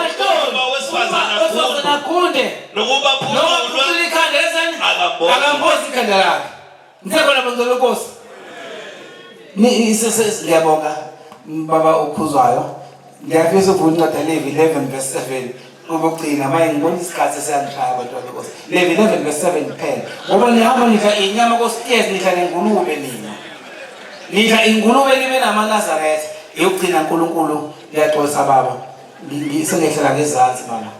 wesifazane akunde nokuba phuculile ikhanda akambozi ikhanda lakhe ngisekhona bangcwele Nkosi ngiyabonga baba ukhuzwayo ngiyafisa ukuvula incwadi Levi 11 verse 7 ubugcina manje ngibona isikhathi sesiyangishaya abantwana benkosi Levi 11 verse 7 kuphela ngoba nihamba nidla inyama kosiyezi nidla nengulube nidla ingulube nibe namaNazaretha yokugcina uNkulunkulu liyaxolisa baba ngisengehlela ngezansi mama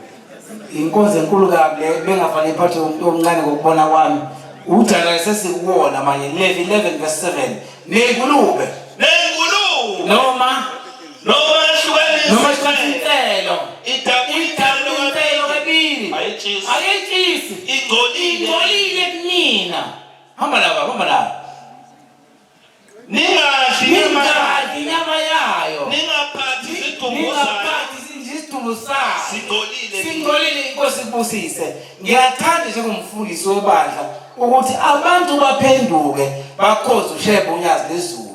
inkonzo enkulu kabi le bengafanele iphathe omncane ngokubona kwami udala sesikuwona manje Levi 11 verse 7 nengulube noma hlukaniselo idabuyitelo kabili ayitshisi ingcolile kunina hamba la ningadli inyama yayo ningaphathi isidumbu sayo singcolile inkosi ibusise ngiyathanda njengomfundisi webandla ukuthi abantu baphenduke bakhoze uSheba uNyazi lezulu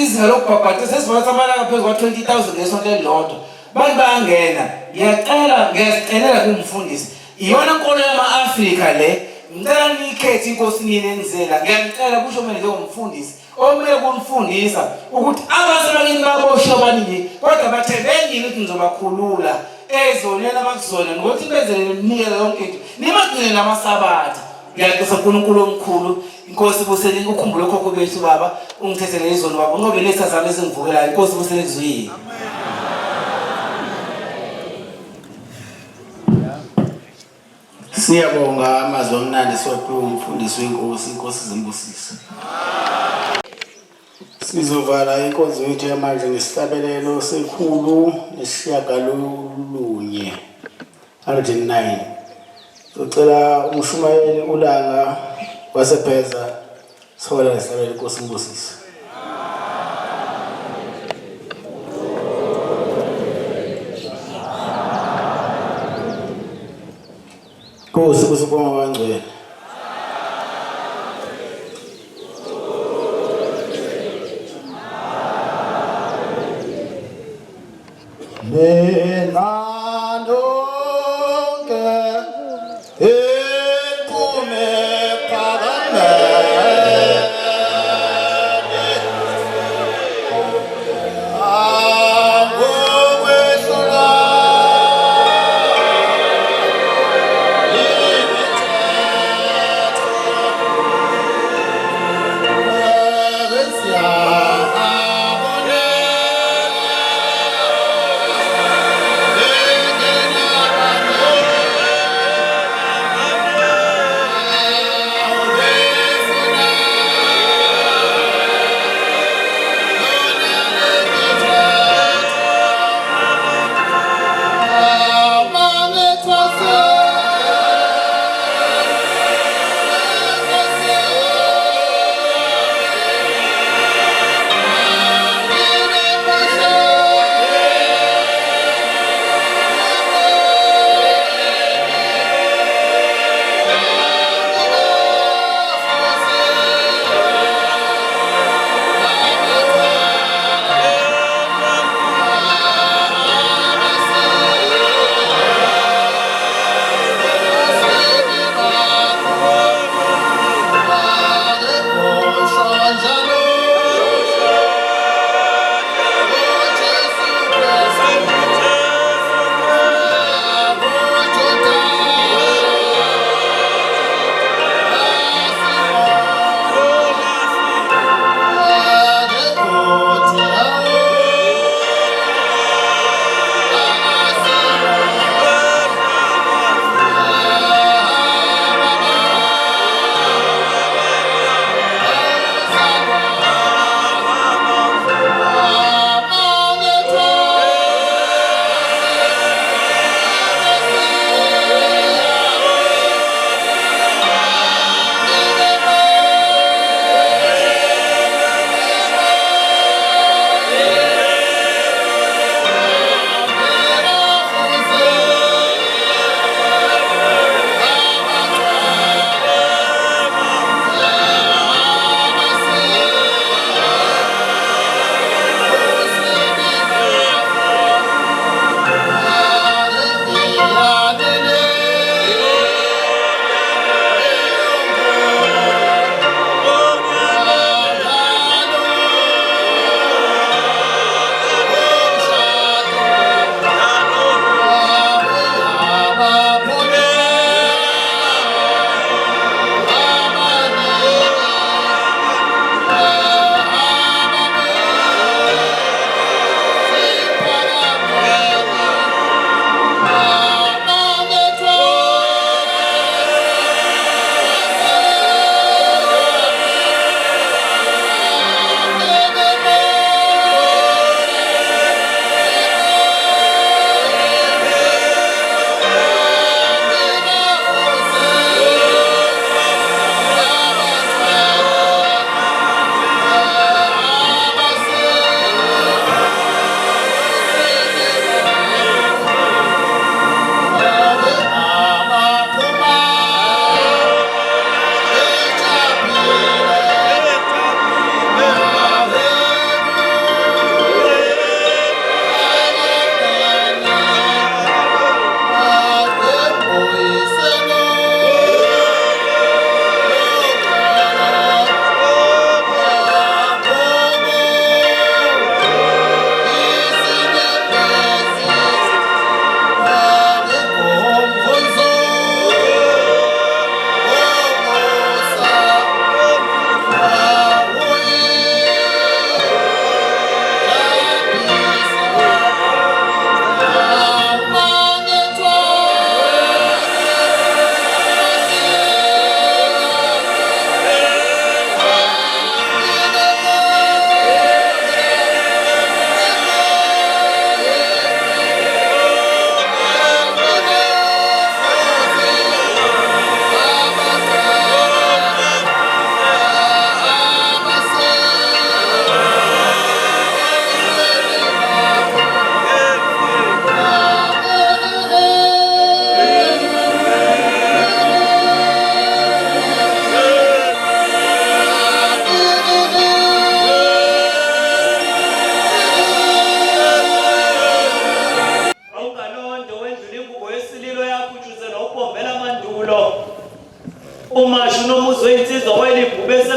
izinga lokubhabhatha sesibona samalanga phezulu kwa 20,000 ngesonto elilodwa bantu bayangena ngiyazicelela kumfundisi iyona nkolo yama-Afrika le ngicela nikhethe inkosi nini enizela ngiyacela kusho mina njengomfundisi omele kunifundisa ukuthi abasebakini babosha abaningi kodwa bathembekile ukuthi nizobakhulula ezonela bakuzona ngokuthi bezele ninikele yonke into nimagcine namasabatha. Ngiyaqisa uNkulunkulu omkhulu inkosi busele ukukhumbula khokho bethu baba ungithethele izono baba ngoba lesazana ezingivukelayo inkosi busele kuzwini. Siyabonga amazwi omnandi sophiwe umfundisi wenkosi inkosi zimbusise. Sizovala inkonzo yethu yamanje ngesihlabelelo sekhulu nesishiyagalolunye 109. Socela umshumayeli uLanga waseBheza sola isihlabelelo inkosi zimbusise. Nkosi kusibonga kangcwele.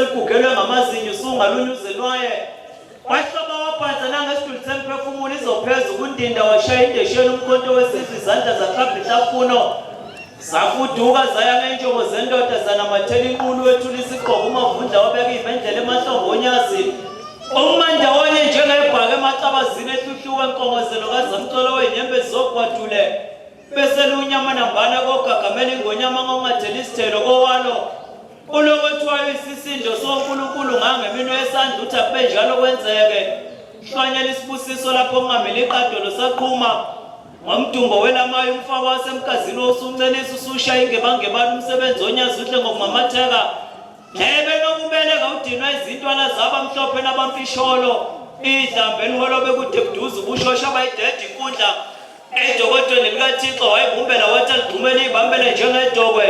seligugelwe ngamazinyo usungalunyuzelwaye wahloba waphansi nangesitulo semphefumulo izophezulu kundinda washaya indesheni umkhonto wesizwe izandla zaklabha ihlafuno zafuduka zaya ngentshobo zendoda zanamathela inqulu wethula isigqoko umavundla wabeka ivendlela emahlombe onyazi umandawonye njengebhaka emacabazini ehluhluka enkongozelo kazamcolo wenyembe zizogwadule bese lunyama nambana kogagamela ingonyama ngongathela isithelo kowalo ulokothiwayo isisindo sonkulunkulu ngangemino yesandla uthi akube njalo kwenzeke hlwanyela isibusiso lapho kungamele iqadolo saqhuma ngomdumbo welamayo umfaba wasemkazini osumncenisa usushaya ingebangebani umsebenzi onyazi uhle ngokumamatheka Ngebe nokubeleka udinwa izintwana zabamhlophe nabamfisholo idlambe eliholobe kude kuduze ubushosha bayidede inkundla edokotweni likaThixo wayebumbela wathi ligqumele ibambele njengedokwe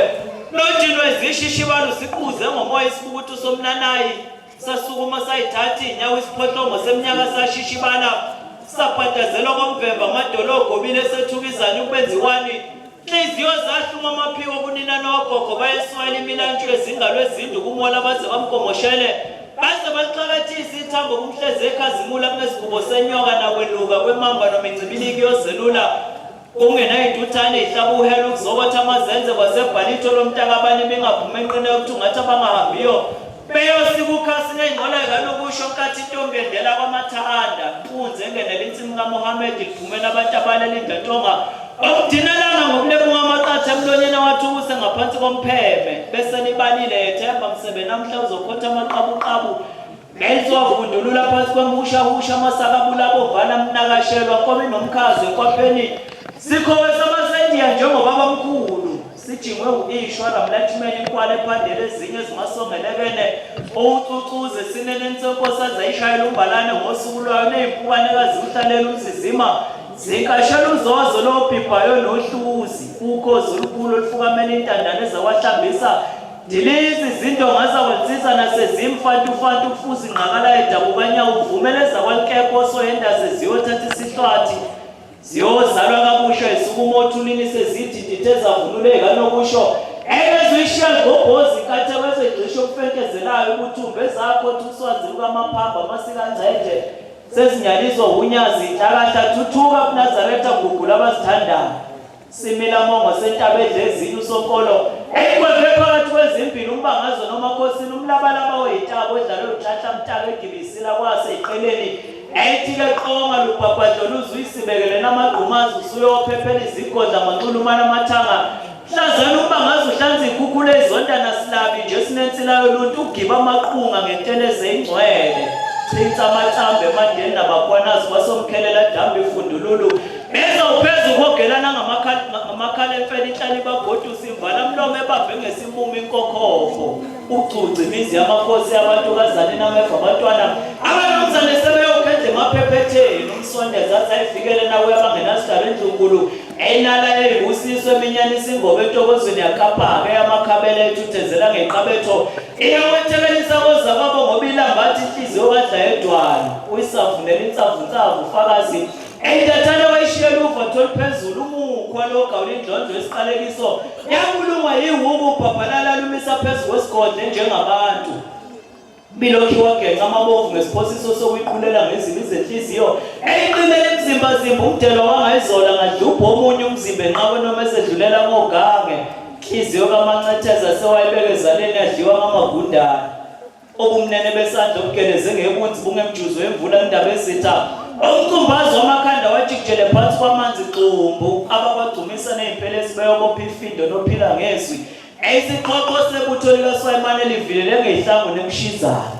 lodinwa izishishibalo siquze ngomoya isibukuthu somnanayi sasukuma sayithatha inyawo isiphohlongo seminyaka sashishibana saphathazelwa komvemba amadolo ogobile sethukizana ukubenziwani Inhliziyo zahluma amaphiko kunina nogogo bayeswela imilantshu ezingalo ezindu kumola baze bamkomoshele baze baxakathisa ithambo kumhleze ekhazimula kunezigubo senyoka nakweluka kwemamba noma incibiliki yozelula kungenayintuthane ihlabuhela ukuzokotha amazenze kwasebhalito lomntakabani bengaphuma enqine yokuthi ungathi abangahambiyo beyosikukhasine ingqoleka lokusho nkathi intombi endela kwamathanda unze engenela insimu kaMohammed iphumela abantu abalelida ntonga okudinelanga ngokulebuka amaqatha emlonyeni wathukuse ngaphansi kompheme bese nibalile ethemba msebe namhla uzokhotha amaqabuqabu ngelizovundulula phansi kwembushahusha amasakabula bovana mnakashelwa kobe nomkhazi ekwapheni sikho wesabasendiya njengoba bamkhulu sijingwe uishwa lamlathimeni inkwale ephandele ezinye ezingasongelekene oucucuze sinene nsenkosi azayishayela umbalane ngosuku lwayo neyimpukanekazi uhlalela umzizima zinkashela uzozo lobhibhayo nohluzi ukhozi olukhulu olufukamela intandane zakwahlambisa dilizi izinto ngazakwenzisa nasezimfantufantu ufuzi ngqakala edabukanya uvumeleza kwalkepho osoyenda seziyothatha isihlwathi ziyozalwa kabusha isukumothulini sezididithe zavunuleka nokusho ebezuyishiya ngobhozi kathe bezegcisho okufenkezelayo ubuthumbe zakho thuswazi lukamaphambo amasikanceje sezinyalizo unyazi inhlakahla thuthuka kuNazaretha gugula abazithandayo simila mongo sentabedle ezinye usonkolo ekweve phakathi kwezimpilo umbangazo nomakhosini umlabalaba weyitabo edlalo uthahla mtaka egibisila kwase iqeleni ayithike qonga lubhabhadlo luzuyisibekele namagqumazi usuyophephela izigodla amanculumana amathanga hlazana umbangazo uhlanza ikhukhula ezonda nasilabi nje sinensilayo luntu ugiba amaqhunga ngenteleze ingcwele Sinta matambe mandeni nabakwanas wasomkhelela dambe ifundululu beza uphezulu kogelana ngamakhala emfeni inhlali bagodu simvala mlomo ebambe ngesimumu inkokhofo ucuci imizi yamakhosi abantu kazali nameva abantwana abanomzane sebeyokhethe emaphephetheni umsondeza athi ayifikele nawe abangenasidala endlunkulu enala eyibusiswe eminyanisa ingobe entokozweni yakhaphaka eyamakhabela ethuthezela ngeqabetho iyawethelelisa kozababo ngoba ilambathi inhliziyo kadla edwana uyisavunela insavunsavu ufakazi endathane wayishiyela uva tholiphezulu umukhwa logawula indlondlo esiqalekiso yakulungwa yiwubu ubhabhalala lumisa phezu kwesigodle njengabantu bilokhu wagenca amabovu ngesiphosiso sokuyiqulela ngezimo zenhliziyo eyiqinele imzimbazimba umdelo wangayizola ngadlubha omunye umzimba enqawe noma esedlulela ngogange inhliziyo kamancetheza sewayibekezaleni yadliwa ngamagundane obumnene besandla obugeleze ngebunzi bungemjuzo emvula indaba ezitha umcumbazi wamakhanda wajikijele phansi kwamanzi xumbu abakwagcumisa ney'mpelesi beyobopha ifindo nophila ngezwi Isixoxo sebutho likaSwayimane livilele ngehlango nemshizana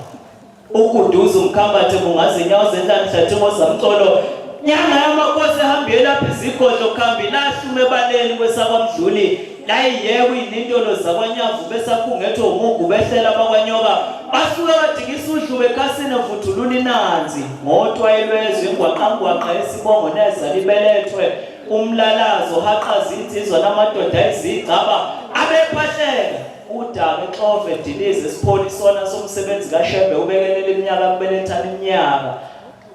ukuduza umkhambathe kungaze inyawo zenhlanu mhlathimo zamcolo nyanga yamakhosi ehambile lapha izigodlo khambi lahlume ebaleni kwesakwamdluli layiyeke inintolo zakwanyavu besakhungethwe umugu behlela abakwanyoka basuke badikisa udlube ekhasini vuthulula inanzi ngotwayelwezwe ingwaqangwaqa esibongo nezalibelethwe umlalazo haqaza insizwa namadoda ezigcaba abephahleka udaba exove dilize sipholisona somsebenzi kaShembe ubekelela iminyaka kubelethana iminyaka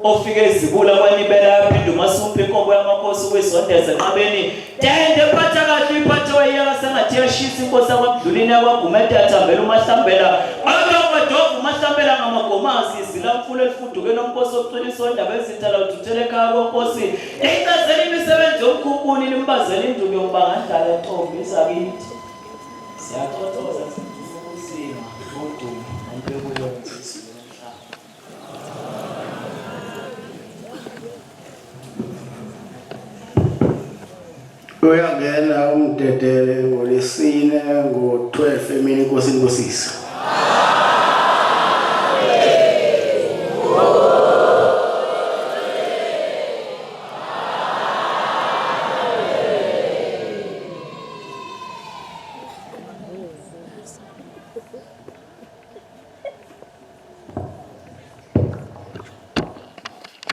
ofike ezibula kwanibela yaphinda umasuphi inkomo yamakhosi kwisondeza enqabeni tende phatha kahle iphatha wayeka sengathi yashisa inkosi yakwamdlulini yakwagumede yathambela umahlambela akawadovu amahlambela ngamagomasi zilamfulo elifuduke nomkhosi wokucwilisa indaba ezithala uduthele ekhaya konkosi icazela imisebenzi yomkhunkuni limbazela induku yombangandala entombi zakithi siyaxoxoza sifukusima ngodumo nompekulo wensizwe nomhlaba. Uyangena umdedele ngolesine ngo-12 emini inkosi inkosisa.